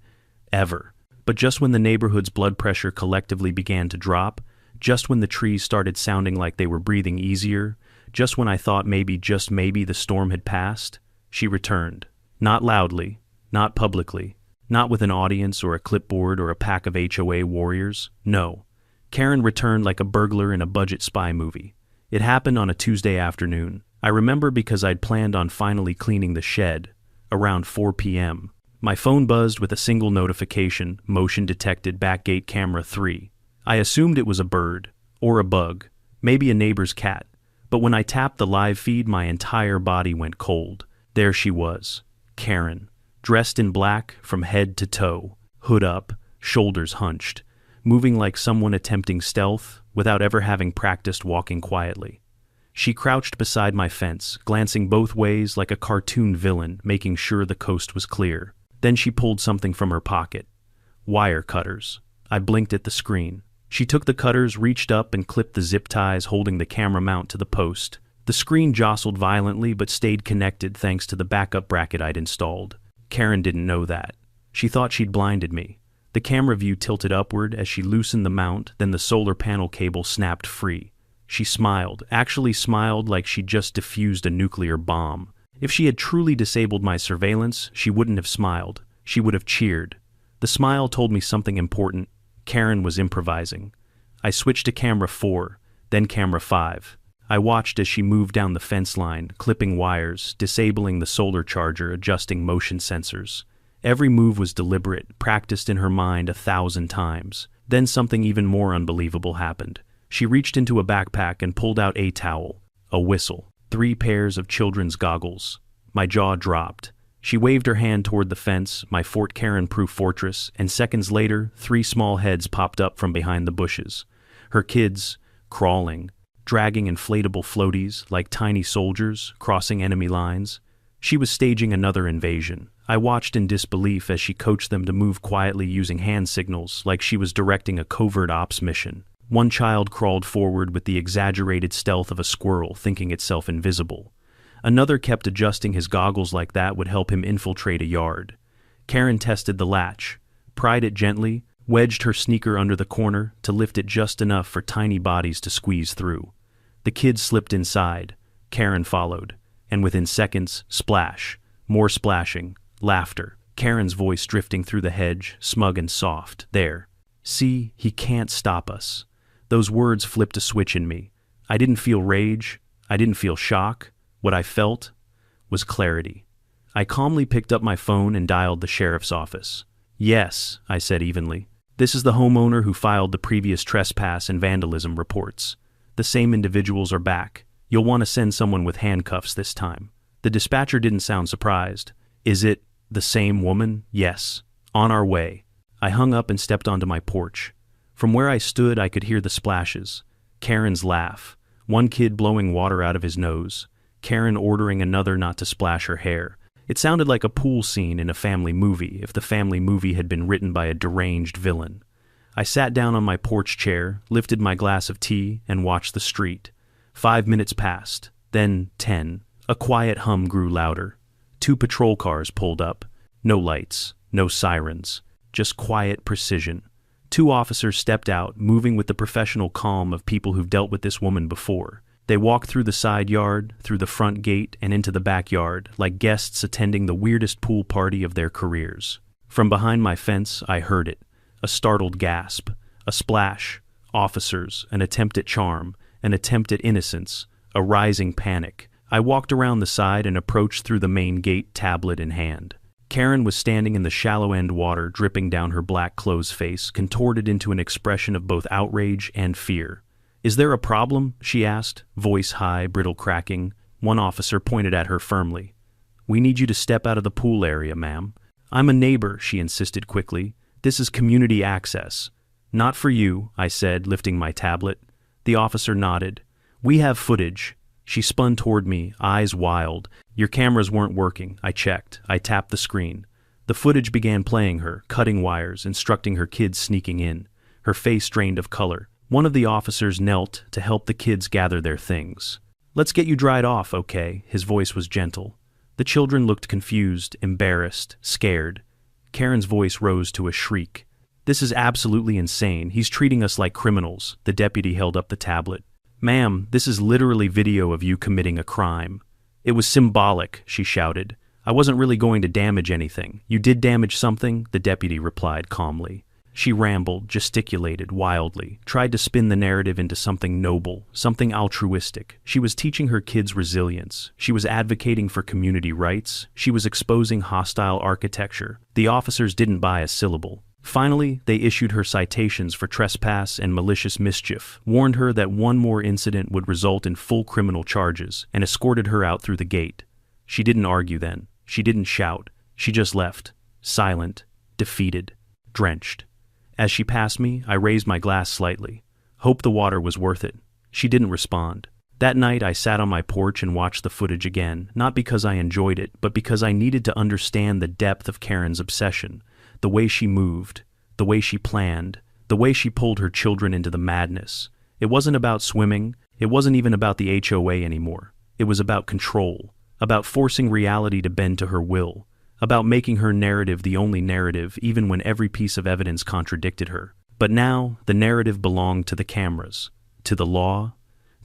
ever. But just when the neighborhood's blood pressure collectively began to drop, just when the trees started sounding like they were breathing easier, just when I thought maybe, just maybe, the storm had passed, she returned. Not loudly, not publicly, not with an audience or a clipboard or a pack of HOA warriors. No. Karen returned like a burglar in a budget spy movie. It happened on a Tuesday afternoon. I remember because I'd planned on finally cleaning the shed, around 4 p.m. My phone buzzed with a single notification, motion detected, backgate camera 3. I assumed it was a bird, or a bug, maybe a neighbor's cat. But when I tapped the live feed, my entire body went cold. There she was, Karen. Dressed in black from head to toe, hood up, shoulders hunched, moving like someone attempting stealth without ever having practiced walking quietly. She crouched beside my fence, glancing both ways like a cartoon villain, making sure the coast was clear. Then she pulled something from her pocket. Wire cutters. I blinked at the screen. She took the cutters, reached up, and clipped the zip ties holding the camera mount to the post. The screen jostled violently but stayed connected thanks to the backup bracket I'd installed. Karen didn't know that. She thought she'd blinded me. The camera view tilted upward as she loosened the mount, then the solar panel cable snapped free. She smiled, actually smiled like she'd just defused a nuclear bomb. If she had truly disabled my surveillance, she wouldn't have smiled. She would have cheered. The smile told me something important. Karen was improvising. I switched to camera 4, then camera 5. I watched as she moved down the fence line, clipping wires, disabling the solar charger, adjusting motion sensors. Every move was deliberate, practiced in her mind 1,000 times. Then something even more unbelievable happened. She reached into a backpack and pulled out a towel, a whistle, 3 pairs of children's goggles. My jaw dropped. She waved her hand toward the fence, my Fort Karen-proof fortress, and seconds later, 3 small heads popped up from behind the bushes. Her kids, crawling, dragging inflatable floaties like tiny soldiers crossing enemy lines. She was staging another invasion, I watched in disbelief as she coached them to move quietly using hand signals like she was directing a covert ops mission. One child crawled forward with the exaggerated stealth of a squirrel, thinking itself invisible. Another kept adjusting his goggles like that would help him infiltrate a yard. Karen tested the latch, pried it gently, wedged her sneaker under the corner to lift it just enough for tiny bodies to squeeze through. The kids slipped inside. Karen followed. And within seconds, splash. More splashing. Laughter. Karen's voice drifting through the hedge, smug and soft. There. See, he can't stop us. Those words flipped a switch in me. I didn't feel rage. I didn't feel shock. What I felt was clarity. I calmly picked up my phone and dialed the sheriff's office. Yes, I said evenly. This is the homeowner who filed the previous trespass and vandalism reports. The same individuals are back. You'll want to send someone with handcuffs this time. The dispatcher didn't sound surprised. Is it the same woman? Yes. On our way. I hung up and stepped onto my porch. From where I stood, I could hear the splashes. Karen's laugh. One kid blowing water out of his nose. Karen ordering another not to splash her hair. It sounded like a pool scene in a family movie, if the family movie had been written by a deranged villain. I sat down on my porch chair, lifted my glass of tea, and watched the street. 5 minutes passed, then 10. A quiet hum grew louder. 2 patrol cars pulled up. No lights, no sirens, just quiet precision. 2 officers stepped out, moving with the professional calm of people who've dealt with this woman before. They walked through the side yard, through the front gate, and into the backyard, like guests attending the weirdest pool party of their careers. From behind my fence, I heard it. A startled gasp, a splash, officers, an attempt at charm, an attempt at innocence, a rising panic. I walked around the side and approached through the main gate, tablet in hand. Karen was standing in the shallow-end water, dripping down her black clothes face, contorted into an expression of both outrage and fear. Is there a problem? She asked, voice high, brittle cracking. One officer pointed at her firmly. We need you to step out of the pool area, ma'am. I'm a neighbor, she insisted quickly. This is community access. Not for you, I said, lifting my tablet. The officer nodded. We have footage. She spun toward me, eyes wild. Your cameras weren't working. I checked. I tapped the screen. The footage began playing her, cutting wires, instructing her kids sneaking in. Her face drained of color. One of the officers knelt to help the kids gather their things. Let's get you dried off, okay? His voice was gentle. The children looked confused, embarrassed, scared. Karen's voice rose to a shriek. This is absolutely insane. He's treating us like criminals. The deputy held up the tablet. Ma'am, this is literally video of you committing a crime. It was symbolic, she shouted. I wasn't really going to damage anything. You did damage something, the deputy replied calmly. She rambled, gesticulated wildly, tried to spin the narrative into something noble, something altruistic. She was teaching her kids resilience. She was advocating for community rights. She was exposing hostile architecture. The officers didn't buy a syllable. Finally, they issued her citations for trespass and malicious mischief, warned her that one more incident would result in full criminal charges, and escorted her out through the gate. She didn't argue then. She didn't shout. She just left, silent, defeated, drenched. As she passed me, I raised my glass slightly. Hope the water was worth it. She didn't respond. That night, I sat on my porch and watched the footage again, not because I enjoyed it, but because I needed to understand the depth of Karen's obsession, the way she moved, the way she planned, the way she pulled her children into the madness. It wasn't about swimming. It wasn't even about the HOA anymore. It was about control, about forcing reality to bend to her will, about making her narrative the only narrative even when every piece of evidence contradicted her. But now, the narrative belonged to the cameras, to the law,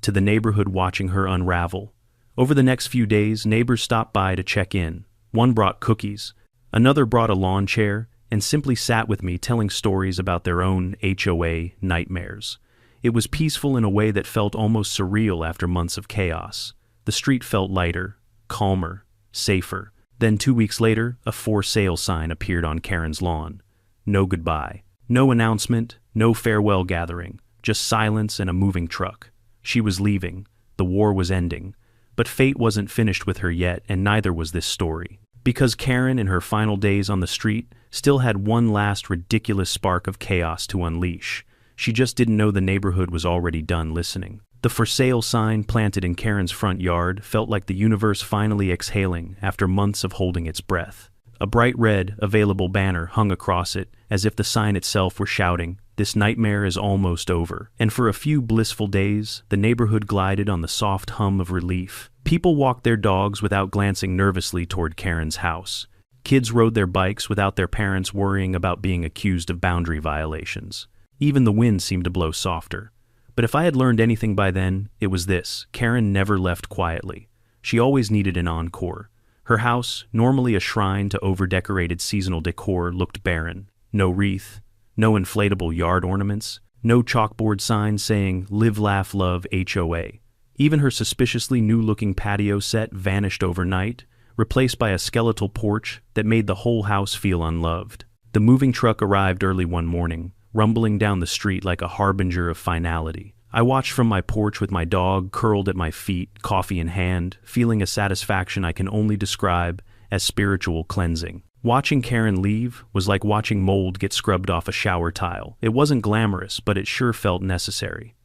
to the neighborhood watching her unravel. Over the next few days, neighbors stopped by to check in. One brought cookies, another brought a lawn chair, and simply sat with me telling stories about their own HOA nightmares. It was peaceful in a way that felt almost surreal after months of chaos. The street felt lighter, calmer, safer. Then 2 weeks later, a for sale sign appeared on Karen's lawn. No goodbye. No announcement, no farewell gathering, just silence and a moving truck. She was leaving. The war was ending. But fate wasn't finished with her yet, and neither was this story. Because Karen, in her final days on the street, still had one last ridiculous spark of chaos to unleash. She just didn't know the neighborhood was already done listening. The for sale sign planted in Karen's front yard felt like the universe finally exhaling after months of holding its breath. A bright red, available banner hung across it, as if the sign itself were shouting, "This nightmare is almost over." And for a few blissful days, the neighborhood glided on the soft hum of relief. People walked their dogs without glancing nervously toward Karen's house. Kids rode their bikes without their parents worrying about being accused of boundary violations. Even the wind seemed to blow softer. But if I had learned anything by then, it was this: Karen never left quietly. She always needed an encore. Her house, normally a shrine to over-decorated seasonal decor, looked barren. No wreath, no inflatable yard ornaments, no chalkboard sign saying "Live, Laugh, Love, HOA." Even her suspiciously new-looking patio set vanished overnight, replaced by a skeletal porch that made the whole house feel unloved. The moving truck arrived early one morning, rumbling down the street like a harbinger of finality. I watched from my porch with my dog curled at my feet, coffee in hand, feeling a satisfaction I can only describe as spiritual cleansing. Watching Karen leave was like watching mold get scrubbed off a shower tile. It wasn't glamorous, but it sure felt necessary.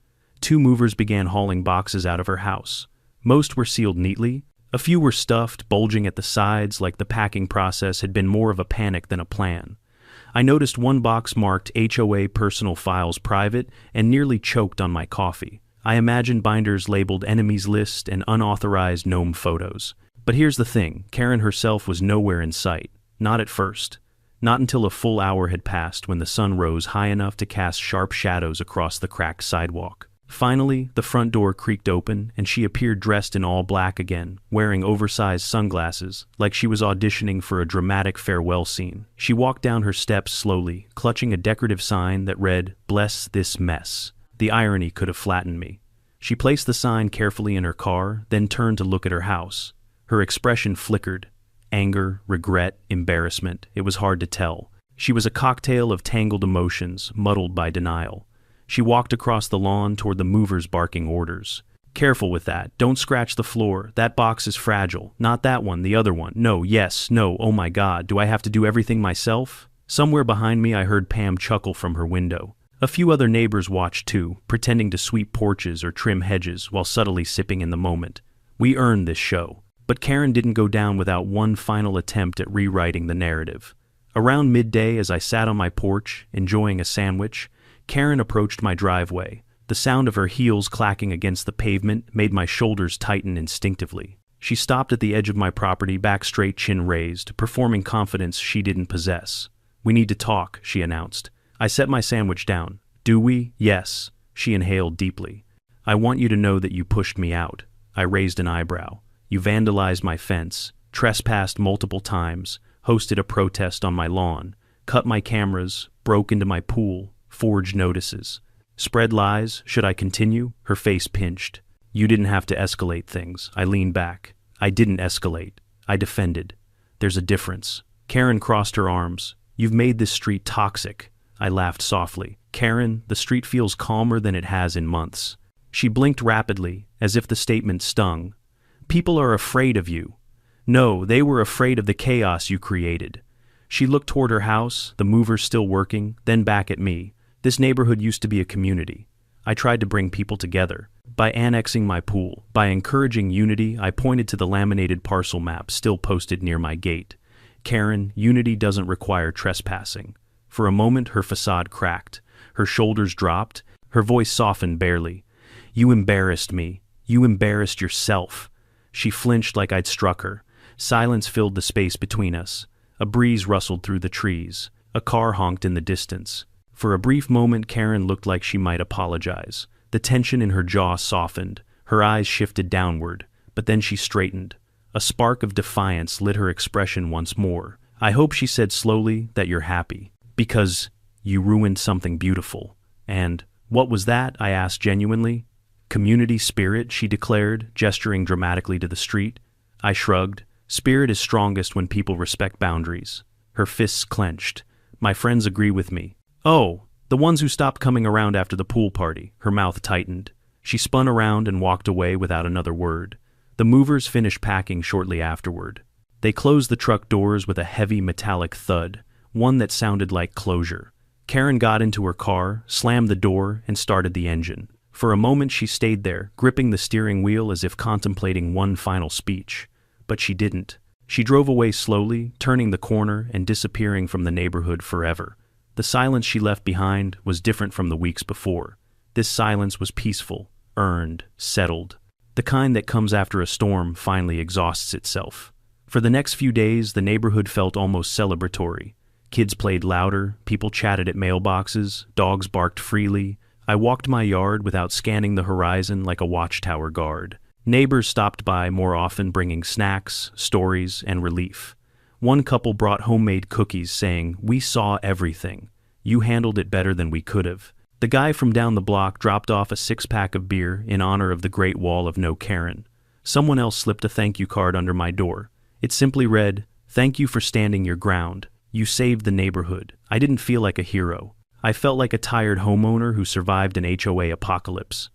2 movers began hauling boxes out of her house. Most were sealed neatly. A few were stuffed, bulging at the sides like the packing process had been more of a panic than a plan. I noticed one box marked HOA Personal Files Private and nearly choked on my coffee. I imagined binders labeled Enemies List and unauthorized gnome photos. But here's the thing, Karen herself was nowhere in sight. Not at first. Not until a full hour had passed when the sun rose high enough to cast sharp shadows across the cracked sidewalk. Finally, the front door creaked open, and she appeared dressed in all black again, wearing oversized sunglasses, like she was auditioning for a dramatic farewell scene. She walked down her steps slowly, clutching a decorative sign that read, "Bless this mess." The irony could have flattened me. She placed the sign carefully in her car, then turned to look at her house. Her expression flickered. Anger, regret, embarrassment. It was hard to tell. She was a cocktail of tangled emotions, muddled by denial. She walked across the lawn toward the movers barking orders. "Careful with that. Don't scratch the floor. That box is fragile. Not that one, the other one. No, yes, no, oh my God, do I have to do everything myself?" Somewhere behind me I heard Pam chuckle from her window. A few other neighbors watched too, pretending to sweep porches or trim hedges while subtly sipping in the moment. We earned this show. But Karen didn't go down without one final attempt at rewriting the narrative. Around midday, as I sat on my porch, enjoying a sandwich, Karen approached my driveway. The sound of her heels clacking against the pavement made my shoulders tighten instinctively. She stopped at the edge of my property, back straight, chin raised, performing confidence she didn't possess. "We need to talk," she announced. I set my sandwich down. "Do we?" "Yes." She inhaled deeply. "I want you to know that you pushed me out." I raised an eyebrow. "You vandalized my fence, trespassed multiple times, hosted a protest on my lawn, cut my cameras, broke into my pool, forged notices. Spread lies. Should I continue?" Her face pinched. "You didn't have to escalate things." I leaned back. "I didn't escalate. I defended. There's a difference." Karen crossed her arms. "You've made this street toxic." I laughed softly. "Karen, the street feels calmer than it has in months." She blinked rapidly, as if the statement stung. "People are afraid of you." "No, they were afraid of the chaos you created." She looked toward her house, the movers still working, then back at me. "This neighborhood used to be a community. I tried to bring people together. By annexing my pool, by encouraging unity, I pointed to the laminated parcel map still posted near my gate. Karen, unity doesn't require trespassing." For a moment, her facade cracked. Her shoulders dropped. Her voice softened barely. "You embarrassed me. You embarrassed yourself." She flinched like I'd struck her. Silence filled the space between us. A breeze rustled through the trees. A car honked in the distance. For a brief moment, Karen looked like she might apologize. The tension in her jaw softened. Her eyes shifted downward, but then she straightened. A spark of defiance lit her expression once more. "I hope," she said slowly, "that you're happy. Because you ruined something beautiful." "And what was that?" I asked genuinely. "Community spirit," she declared, gesturing dramatically to the street. I shrugged. "Spirit is strongest when people respect boundaries." Her fists clenched. "My friends agree with me." "Oh, the ones who stopped coming around after the pool party." Her mouth tightened. She spun around and walked away without another word. The movers finished packing shortly afterward. They closed the truck doors with a heavy metallic thud, one that sounded like closure. Karen got into her car, slammed the door, and started the engine. For a moment she stayed there, gripping the steering wheel as if contemplating one final speech. But she didn't. She drove away slowly, turning the corner and disappearing from the neighborhood forever. The silence she left behind was different from the weeks before. This silence was peaceful, earned, settled. The kind that comes after a storm finally exhausts itself. For the next few days, the neighborhood felt almost celebratory. Kids played louder, people chatted at mailboxes, dogs barked freely. I walked my yard without scanning the horizon like a watchtower guard. Neighbors stopped by more often, bringing snacks, stories, and relief. One couple brought homemade cookies saying, "We saw everything. You handled it better than we could have." The guy from down the block dropped off a six-pack of beer in honor of the Great Wall of No Karen. Someone else slipped a thank you card under my door. It simply read, "Thank you for standing your ground. You saved the neighborhood." I didn't feel like a hero. I felt like a tired homeowner who survived an HOA apocalypse.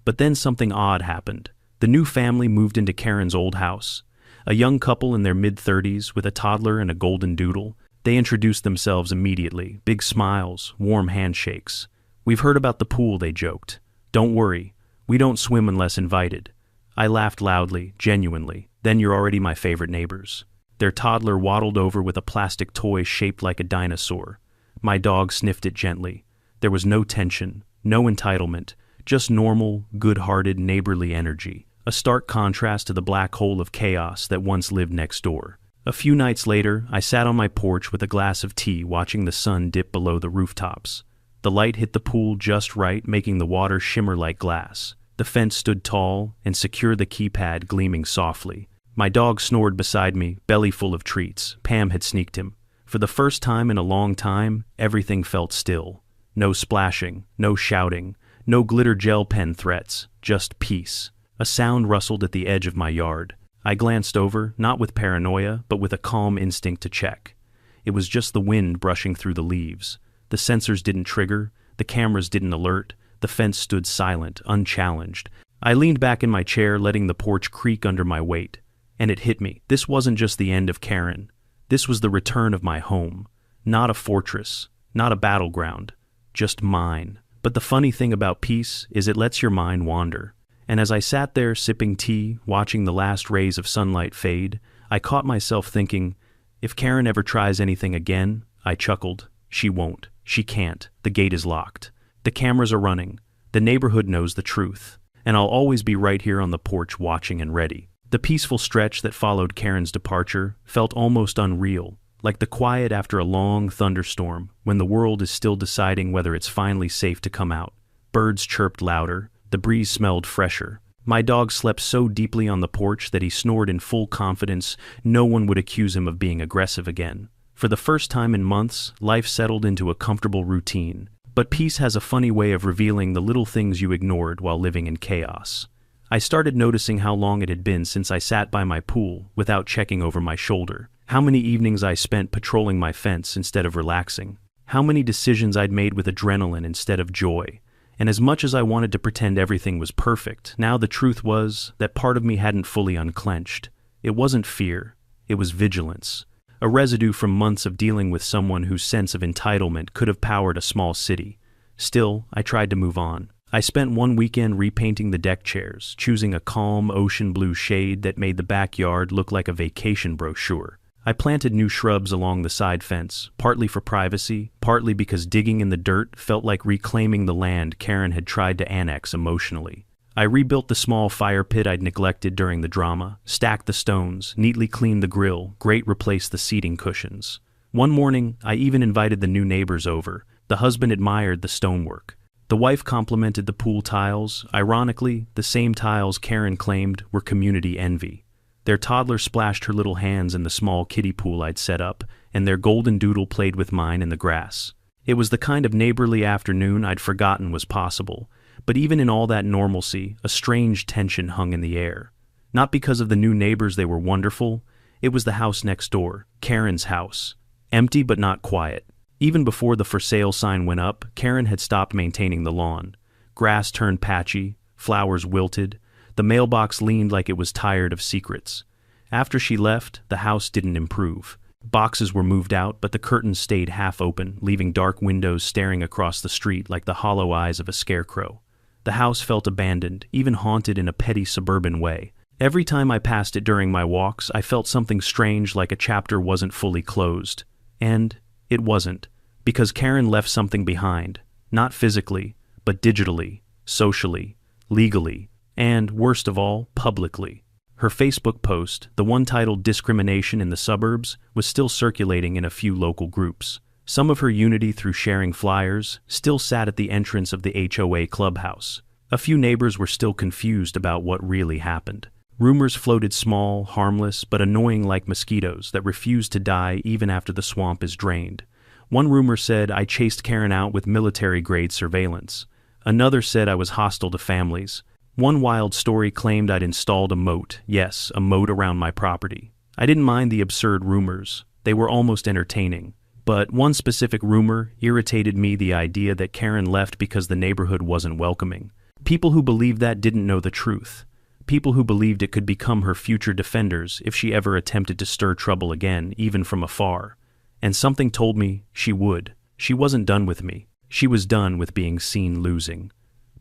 But then something odd happened. The new family moved into Karen's old house. A young couple in their mid-30s with a toddler and a golden doodle. They introduced themselves immediately, big smiles, warm handshakes. "We've heard about the pool," they joked. "Don't worry, we don't swim unless invited." I laughed loudly, genuinely. "Then you're already my favorite neighbors." Their toddler waddled over with a plastic toy shaped like a dinosaur. My dog sniffed it gently. There was no tension, no entitlement, just normal, good-hearted, neighborly energy. A stark contrast to the black hole of chaos that once lived next door. A few nights later, I sat on my porch with a glass of tea watching the sun dip below the rooftops. The light hit the pool just right, making the water shimmer like glass. The fence stood tall and secure, the keypad gleaming softly. My dog snored beside me, belly full of treats. Pam had sneaked him. For the first time in a long time, everything felt still. No splashing, no shouting, no glitter gel pen threats, just peace. A sound rustled at the edge of my yard. I glanced over, not with paranoia, but with a calm instinct to check. It was just the wind brushing through the leaves. The sensors didn't trigger, the cameras didn't alert, the fence stood silent, unchallenged. I leaned back in my chair, letting the porch creak under my weight. And it hit me. This wasn't just the end of Karen. This was the return of my home. Not a fortress, not a battleground, just mine. But the funny thing about peace is it lets your mind wander. And as I sat there sipping tea, watching the last rays of sunlight fade, I caught myself thinking, if Karen ever tries anything again, I chuckled, she won't, she can't, the gate is locked. The cameras are running, the neighborhood knows the truth, and I'll always be right here on the porch watching and ready. The peaceful stretch that followed Karen's departure felt almost unreal, like the quiet after a long thunderstorm, when the world is still deciding whether it's finally safe to come out. Birds chirped louder, the breeze smelled fresher. My dog slept so deeply on the porch that he snored in full confidence no one would accuse him of being aggressive again. For the first time in months, life settled into a comfortable routine. But peace has a funny way of revealing the little things you ignored while living in chaos. I started noticing how long it had been since I sat by my pool without checking over my shoulder. How many evenings I spent patrolling my fence instead of relaxing. How many decisions I'd made with adrenaline instead of joy. And as much as I wanted to pretend everything was perfect, now the truth was that part of me hadn't fully unclenched. It wasn't fear, it was vigilance. A residue from months of dealing with someone whose sense of entitlement could have powered a small city. Still, I tried to move on. I spent one weekend repainting the deck chairs, choosing a calm ocean blue shade that made the backyard look like a vacation brochure. I planted new shrubs along the side fence, partly for privacy, partly because digging in the dirt felt like reclaiming the land Karen had tried to annex emotionally. I rebuilt the small fire pit I'd neglected during the drama, stacked the stones, neatly cleaned the grill, replaced the seating cushions. One morning, I even invited the new neighbors over. The husband admired the stonework. The wife complimented the pool tiles, ironically, the same tiles Karen claimed were community envy. Their toddler splashed her little hands in the small kiddie pool I'd set up, and their golden doodle played with mine in the grass. It was the kind of neighborly afternoon I'd forgotten was possible, but even in all that normalcy, a strange tension hung in the air. Not because of the new neighbors, they were wonderful. It was the house next door, Karen's house. Empty but not quiet. Even before the for sale sign went up, Karen had stopped maintaining the lawn. Grass turned patchy, flowers wilted. The mailbox leaned like it was tired of secrets. After she left, the house didn't improve. Boxes were moved out, but the curtains stayed half open, leaving dark windows staring across the street like the hollow eyes of a scarecrow. The house felt abandoned, even haunted in a petty suburban way. Every time I passed it during my walks, I felt something strange, like a chapter wasn't fully closed. And it wasn't, because Karen left something behind, not physically, but digitally, socially, legally, and, worst of all, publicly. Her Facebook post, the one titled "Discrimination in the Suburbs," was still circulating in a few local groups. Some of her unity through sharing flyers still sat at the entrance of the HOA clubhouse. A few neighbors were still confused about what really happened. Rumors floated, small, harmless, but annoying, like mosquitoes that refused to die even after the swamp is drained. One rumor said I chased Karen out with military-grade surveillance. Another said I was hostile to families. One wild story claimed I'd installed a moat, yes, a moat around my property. I didn't mind the absurd rumors. They were almost entertaining. But one specific rumor irritated me, the idea that Karen left because the neighborhood wasn't welcoming. People who believed that didn't know the truth. People who believed it could become her future defenders if she ever attempted to stir trouble again, even from afar. And something told me she would. She wasn't done with me. She was done with being seen losing.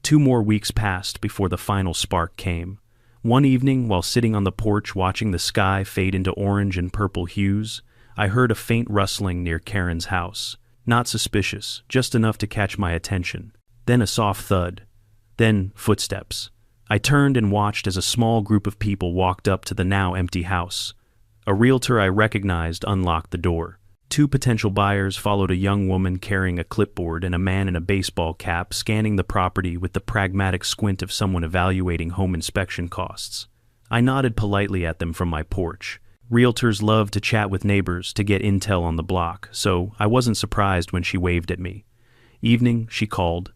2 more weeks passed before the final spark came. One evening, while sitting on the porch watching the sky fade into orange and purple hues, I heard a faint rustling near Karen's house. Not suspicious, just enough to catch my attention. Then a soft thud. Then footsteps. I turned and watched as a small group of people walked up to the now empty house. A realtor I recognized unlocked the door. 2 potential buyers followed, a young woman carrying a clipboard and a man in a baseball cap scanning the property with the pragmatic squint of someone evaluating home inspection costs. I nodded politely at them from my porch. Realtors love to chat with neighbors to get intel on the block, so I wasn't surprised when she waved at me. "Evening," she called.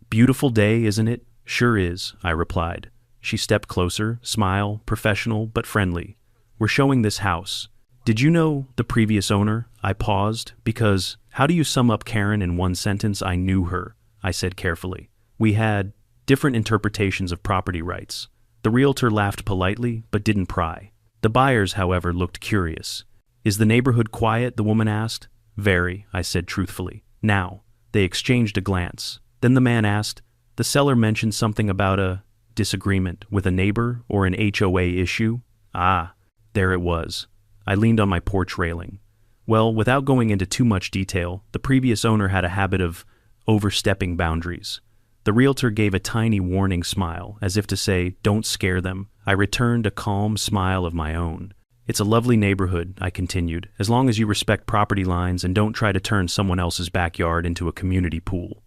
"Beautiful day, isn't it?" "Sure is," I replied. She stepped closer, smile, professional but friendly. "We're showing this house. Did you know the previous owner?" I paused, because how do you sum up Karen in one sentence? "I knew her," I said carefully. "We had different interpretations of property rights." The realtor laughed politely, but didn't pry. The buyers, however, looked curious. "Is the neighborhood quiet?" the woman asked. "Very," I said truthfully. "Now." They exchanged a glance. Then the man asked, "The seller mentioned something about a disagreement with a neighbor or an HOA issue?" Ah, there it was. I leaned on my porch railing. Well, without going into too much detail, the previous owner had a habit of overstepping boundaries. The realtor gave a tiny warning smile, as if to say, "Don't scare them." I returned a calm smile of my own. "It's a lovely neighborhood," I continued, "as long as you respect property lines and don't try to turn someone else's backyard into a community pool."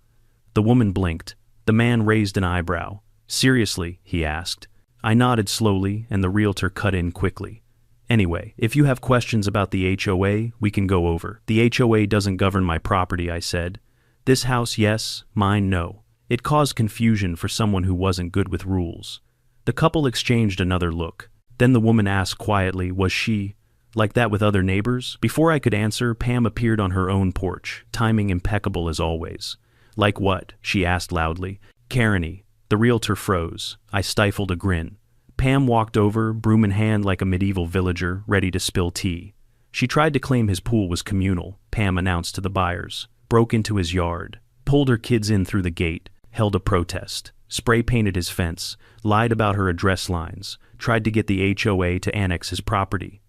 The woman blinked. The man raised an eyebrow. "Seriously?" he asked. I nodded slowly, and the realtor cut in quickly. "Anyway, if you have questions about the HOA, we can go over." "The HOA doesn't govern my property," I said. "This house, yes. Mine, no." It caused confusion for someone who wasn't good with rules. The couple exchanged another look. Then the woman asked quietly, "Was she like that with other neighbors?" Before I could answer, Pam appeared on her own porch, timing impeccable as always. "Like what?" she asked loudly. "Karen-y." The realtor froze. I stifled a grin. Pam walked over, broom in hand like a medieval villager, ready to spill tea. She tried to claim his pool was communal, Pam announced to the buyers. Broke into his yard. Pulled her kids in through the gate. Held a protest. Spray-painted his fence. Lied about her address lines. Tried to get the HOA to annex his property.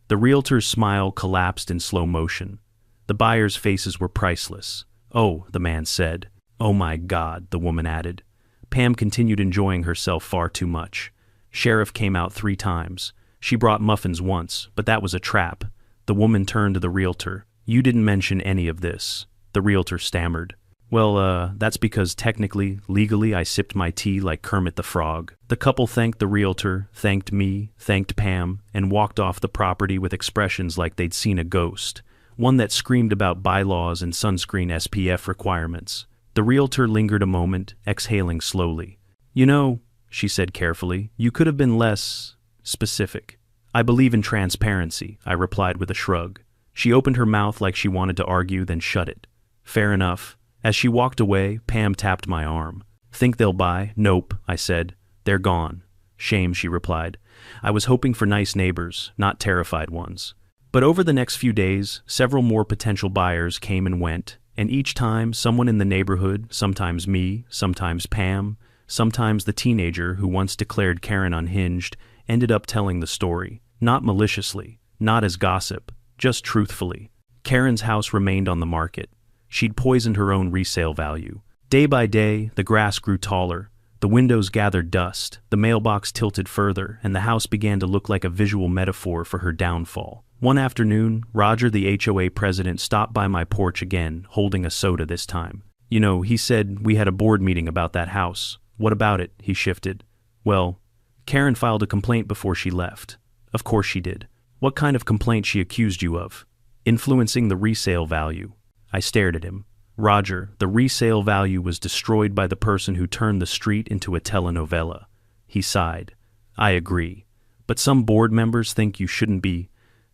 The realtor's smile collapsed in slow motion. The buyers' faces were priceless. "Oh," the man said. "Oh my God," the woman added. Pam continued enjoying herself far too much. Sheriff came out 3 times. She brought muffins once, but that was a trap. The woman turned to the realtor. "You didn't mention any of this." The realtor stammered. "Well, that's because technically, legally, I sipped my tea like Kermit the Frog." The couple thanked the realtor, thanked me, thanked Pam, and walked off the property with expressions like they'd seen a ghost, one that screamed about bylaws and sunscreen SPF requirements. The realtor lingered a moment, exhaling slowly. "You know," she said carefully, "you could have been less specific." "I believe in transparency," I replied with a shrug. She opened her mouth like she wanted to argue, then shut it. "Fair enough." As she walked away, Pam tapped my arm. "Think they'll buy?" "Nope," I said. "They're gone." "Shame," she replied. "I was hoping for nice neighbors, not terrified ones." But over the next few days, several more potential buyers came and went, and each time someone in the neighborhood, sometimes me, sometimes Pam, sometimes the teenager who once declared Karen unhinged, ended up telling the story, not maliciously, not as gossip, just truthfully. Karen's house remained on the market. She'd poisoned her own resale value. Day by day, the grass grew taller, the windows gathered dust, the mailbox tilted further, and the house began to look like a visual metaphor for her downfall. One afternoon, Roger, the HOA president, stopped by my porch again, holding a soda this time. You know, he said we had a board meeting about that house. What about it? He shifted. Well, Karen filed a complaint before she left. Of course she did. What kind of complaint she accused you of? Influencing the resale value. I stared at him. Roger, the resale value was destroyed by the person who turned the street into a telenovela. He sighed. I agree. But some board members think you shouldn't be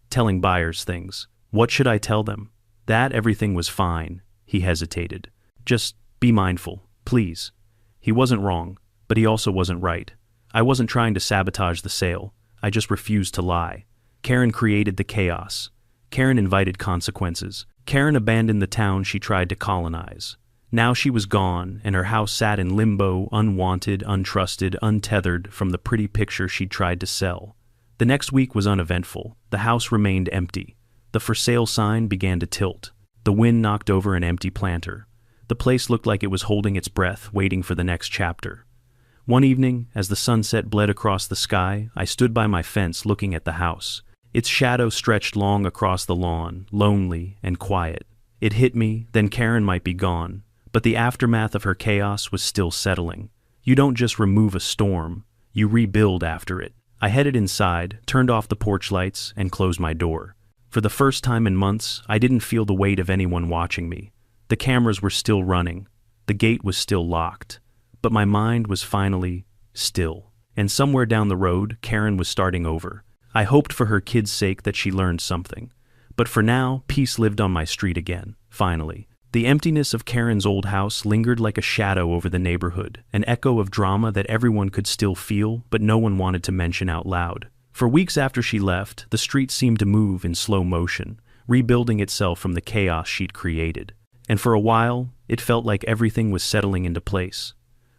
telling buyers things. What should I tell them? That everything was fine. He hesitated. Just be mindful, please. He wasn't wrong, but he also wasn't right. I wasn't trying to sabotage the sale. I just refused to lie. Karen created the chaos. Karen invited consequences. Karen abandoned the town she tried to colonize. Now she was gone, and her house sat in limbo, unwanted, untrusted, untethered from the pretty picture she'd tried to sell. The next week was uneventful. The house remained empty. The for sale sign began to tilt. The wind knocked over an empty planter. The place looked like it was holding its breath, waiting for the next chapter. One evening, as the sunset bled across the sky, I stood by my fence looking at the house. Its shadow stretched long across the lawn, lonely and quiet. It hit me, then Karen might be gone, but the aftermath of her chaos was still settling. You don't just remove a storm, you rebuild after it. I headed inside, turned off the porch lights, and closed my door. For the first time in months, I didn't feel the weight of anyone watching me. The cameras were still running. The gate was still locked. But my mind was finally still. And somewhere down the road, Karen was starting over. I hoped for her kids' sake that she learned something. But for now, peace lived on my street again, finally. The emptiness of Karen's old house lingered like a shadow over the neighborhood, an echo of drama that everyone could still feel, but no one wanted to mention out loud. For weeks after she left, the street seemed to move in slow motion, rebuilding itself from the chaos she'd created. And for a while, it felt like everything was settling into place.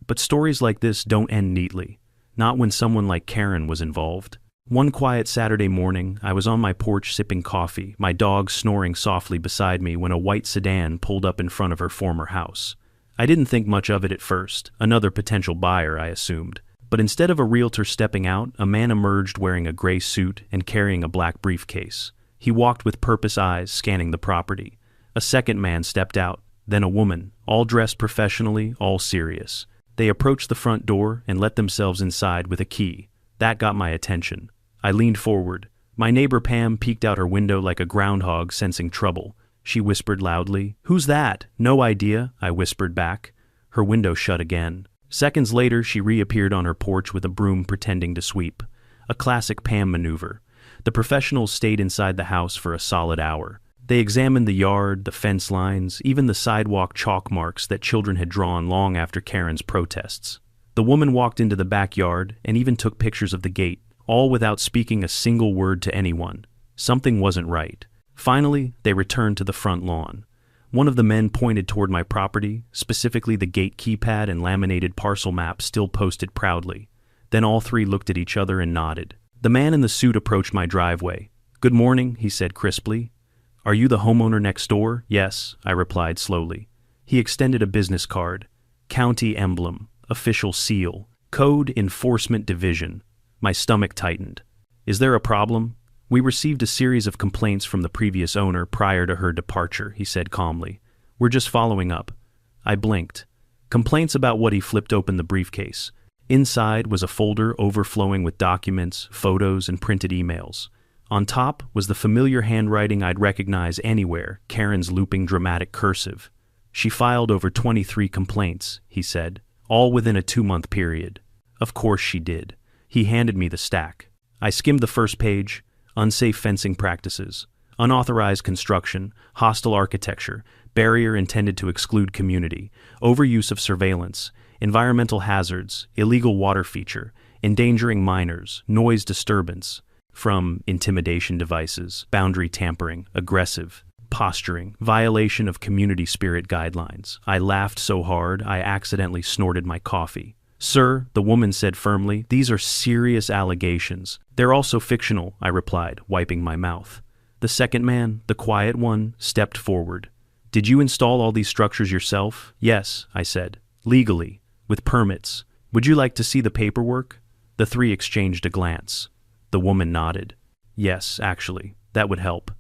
But stories like this don't end neatly, not when someone like Karen was involved. One quiet Saturday morning, I was on my porch sipping coffee, my dog snoring softly beside me when a white sedan pulled up in front of her former house. I didn't think much of it at first, another potential buyer, I assumed. But instead of a realtor stepping out, a man emerged wearing a gray suit and carrying a black briefcase. He walked with purpose eyes, scanning the property. A second man stepped out, then a woman, all dressed professionally, all serious. They approached the front door and let themselves inside with a key. That got my attention. I leaned forward. My neighbor Pam peeked out her window like a groundhog sensing trouble. She whispered loudly, "Who's that?" "No idea," I whispered back. Her window shut again. Seconds later, she reappeared on her porch with a broom pretending to sweep. A classic Pam maneuver. The professionals stayed inside the house for a solid hour. They examined the yard, the fence lines, even the sidewalk chalk marks that children had drawn long after Karen's protests. The woman walked into the backyard and even took pictures of the gate, all without speaking a single word to anyone. Something wasn't right. Finally, they returned to the front lawn. One of the men pointed toward my property, specifically the gate keypad and laminated parcel map still posted proudly. Then all three looked at each other and nodded. The man in the suit approached my driveway. "Good morning," he said crisply. "Are you the homeowner next door?" "Yes," I replied slowly. He extended a business card. County emblem, official seal, Code Enforcement Division. My stomach tightened. "Is there a problem?" "We received a series of complaints from the previous owner prior to her departure," he said calmly. "We're just following up." I blinked. Complaints about what? He flipped open the briefcase. Inside was a folder overflowing with documents, photos, and printed emails. On top was the familiar handwriting I'd recognize anywhere, Karen's looping dramatic cursive. "She filed over 23 complaints," he said, "all within a 2-month period." Of course she did. He handed me the stack. I skimmed the first page. Unsafe fencing practices, unauthorized construction, hostile architecture, barrier intended to exclude community, overuse of surveillance, environmental hazards, illegal water feature, endangering minors, noise disturbance, from intimidation devices, boundary tampering, aggressive, posturing, violation of community spirit guidelines. I laughed so hard I accidentally snorted my coffee. Sir, the woman said firmly, these are serious allegations. They're also fictional, I replied, wiping my mouth. The second man, the quiet one, stepped forward. Did you install all these structures yourself? Yes, I said. Legally, with permits. Would you like to see the paperwork? The three exchanged a glance. The woman nodded. Yes, actually, that would help.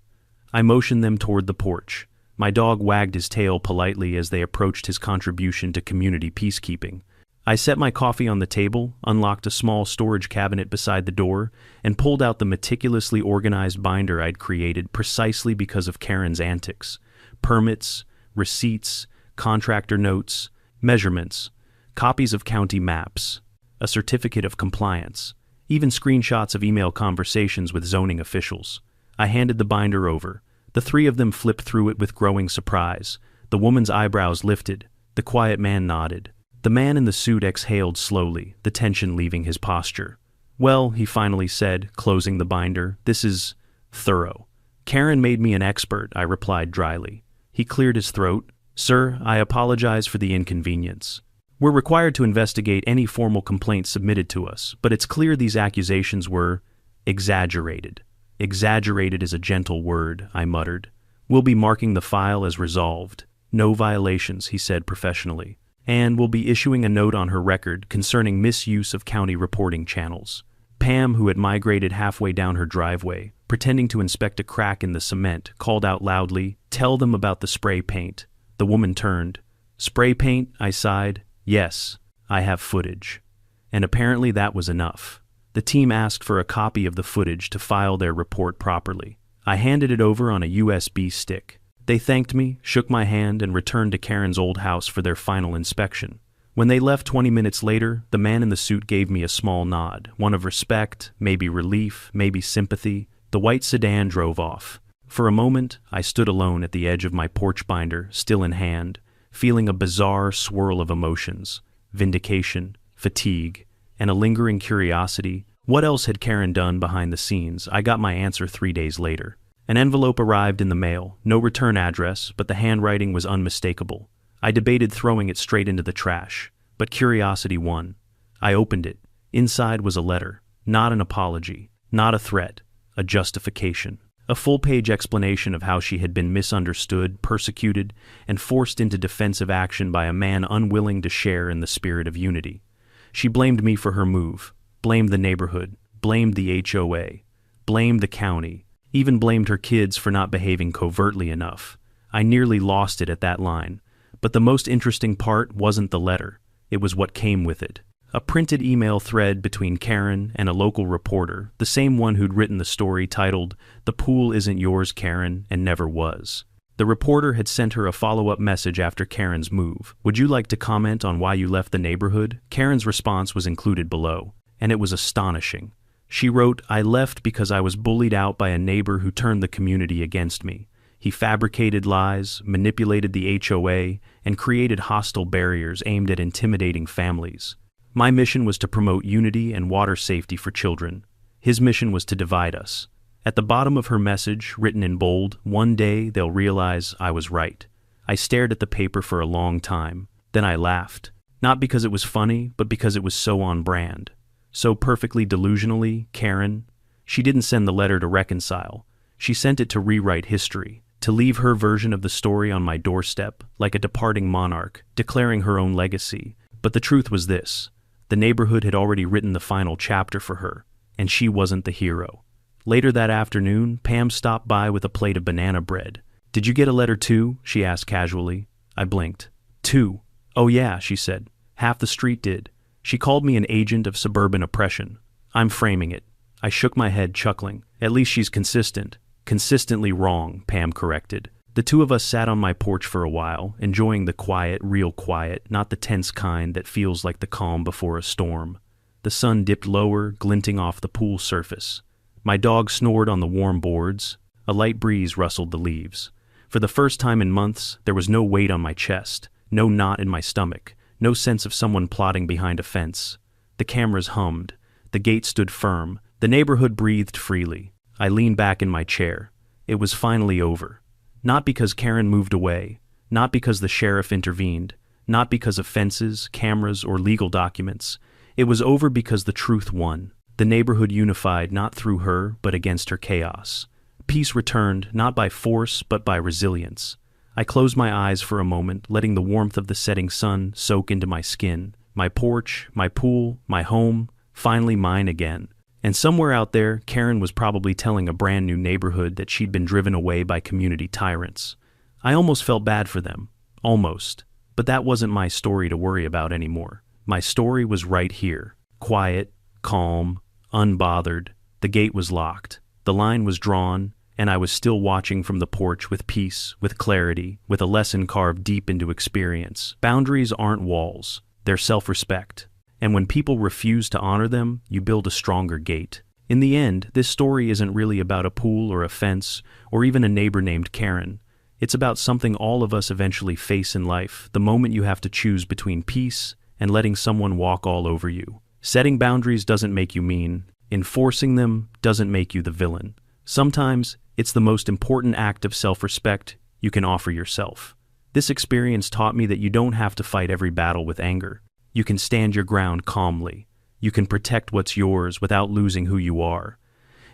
I motioned them toward the porch. My dog wagged his tail politely as they approached his contribution to community peacekeeping. I set my coffee on the table, unlocked a small storage cabinet beside the door, and pulled out the meticulously organized binder I'd created precisely because of Karen's antics. Permits, receipts, contractor notes, measurements, copies of county maps, a certificate of compliance, even screenshots of email conversations with zoning officials. I handed the binder over. The three of them flipped through it with growing surprise. The woman's eyebrows lifted. The quiet man nodded. The man in the suit exhaled slowly, the tension leaving his posture. Well, he finally said, closing the binder, this is thorough. Karen made me an expert, I replied dryly. He cleared his throat. Sir, I apologize for the inconvenience. We're required to investigate any formal complaints submitted to us, but it's clear these accusations were exaggerated. Exaggerated is a gentle word, I muttered. We'll be marking the file as resolved. No violations, he said professionally. And we'll be issuing a note on her record concerning misuse of county reporting channels. Pam, who had migrated halfway down her driveway, pretending to inspect a crack in the cement, called out loudly, "Tell them about the spray paint." The woman turned. "Spray paint?" I sighed. "Yes, I have footage." And apparently that was enough. The team asked for a copy of the footage to file their report properly. I handed it over on a USB stick. They thanked me, shook my hand, and returned to Karen's old house for their final inspection. When they left 20 minutes later, the man in the suit gave me a small nod, one of respect, maybe relief, maybe sympathy. The white sedan drove off. For a moment, I stood alone at the edge of my porch binder, still in hand, feeling a bizarre swirl of emotions, vindication, fatigue, and a lingering curiosity. What else had Karen done behind the scenes? I got my answer 3 days later. An envelope arrived in the mail, no return address, but the handwriting was unmistakable. I debated throwing it straight into the trash, but curiosity won. I opened it. Inside was a letter, not an apology, not a threat, a justification. A full-page explanation of how she had been misunderstood, persecuted, and forced into defensive action by a man unwilling to share in the spirit of unity. She blamed me for her move, blamed the neighborhood, blamed the HOA, blamed the county, even blamed her kids for not behaving covertly enough. I nearly lost it at that line. But the most interesting part wasn't the letter. It was what came with it. A printed email thread between Karen and a local reporter, the same one who'd written the story titled, "The Pool Isn't Yours, Karen, and Never Was." The reporter had sent her a follow-up message after Karen's move. "Would you like to comment on why you left the neighborhood?" Karen's response was included below, and it was astonishing. She wrote, "I left because I was bullied out by a neighbor who turned the community against me. He fabricated lies, manipulated the HOA, and created hostile barriers aimed at intimidating families. My mission was to promote unity and water safety for children. His mission was to divide us." At the bottom of her message, written in bold, "One day they'll realize I was right." I stared at the paper for a long time. Then I laughed. Not because it was funny, but because it was so on brand. So perfectly delusionally, Karen. She didn't send the letter to reconcile. She sent it to rewrite history, to leave her version of the story on my doorstep, like a departing monarch, declaring her own legacy. But the truth was this. The neighborhood had already written the final chapter for her, and she wasn't the hero. Later that afternoon, Pam stopped by with a plate of banana bread. "Did you get a letter too?" she asked casually. I blinked. "Two? Oh yeah," she said. "Half the street did." She called me an agent of suburban oppression. I'm framing it. I shook my head, chuckling. "At least she's consistent." "Consistently wrong," Pam corrected. The two of us sat on my porch for a while, enjoying the quiet, real quiet, not the tense kind that feels like the calm before a storm. The sun dipped lower, glinting off the pool surface. My dog snored on the warm boards. A light breeze rustled the leaves. For the first time in months, there was no weight on my chest, no knot in my stomach, no sense of someone plotting behind a fence. The cameras hummed. The gate stood firm. The neighborhood breathed freely. I leaned back in my chair. It was finally over. Not because Karen moved away, not because the sheriff intervened, not because of fences, cameras, or legal documents. It was over because the truth won. The neighborhood unified not through her, but against her chaos. Peace returned, not by force, but by resilience. I closed my eyes for a moment, letting the warmth of the setting sun soak into my skin. My porch, my pool, my home, finally mine again. And somewhere out there, Karen was probably telling a brand new neighborhood that she'd been driven away by community tyrants. I almost felt bad for them. Almost. But that wasn't my story to worry about anymore. My story was right here. Quiet, calm, unbothered. The gate was locked. The line was drawn, and I was still watching from the porch with peace, with clarity, with a lesson carved deep into experience. Boundaries aren't walls. They're self-respect. And when people refuse to honor them, you build a stronger gate. In the end, this story isn't really about a pool or a fence, or even a neighbor named Karen. It's about something all of us eventually face in life, the moment you have to choose between peace and letting someone walk all over you. Setting boundaries doesn't make you mean. Enforcing them doesn't make you the villain. Sometimes, it's the most important act of self-respect you can offer yourself. This experience taught me that you don't have to fight every battle with anger. You can stand your ground calmly. You can protect what's yours without losing who you are.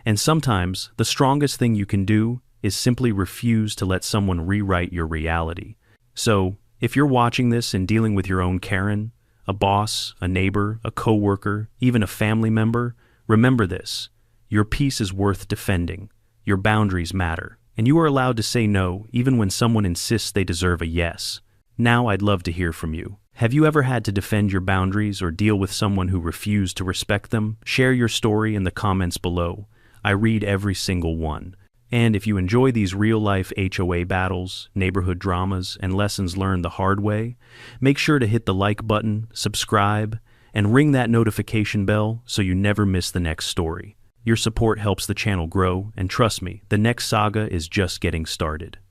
And sometimes, the strongest thing you can do is simply refuse to let someone rewrite your reality. So, if you're watching this and dealing with your own Karen, a boss, a neighbor, a coworker, even a family member, remember this. Your peace is worth defending. Your boundaries matter. And you are allowed to say no, even when someone insists they deserve a yes. Now I'd love to hear from you. Have you ever had to defend your boundaries or deal with someone who refused to respect them? Share your story in the comments below. I read every single one. And if you enjoy these real-life HOA battles, neighborhood dramas, and lessons learned the hard way, make sure to hit the like button, subscribe, and ring that notification bell so you never miss the next story. Your support helps the channel grow, and trust me, the next saga is just getting started.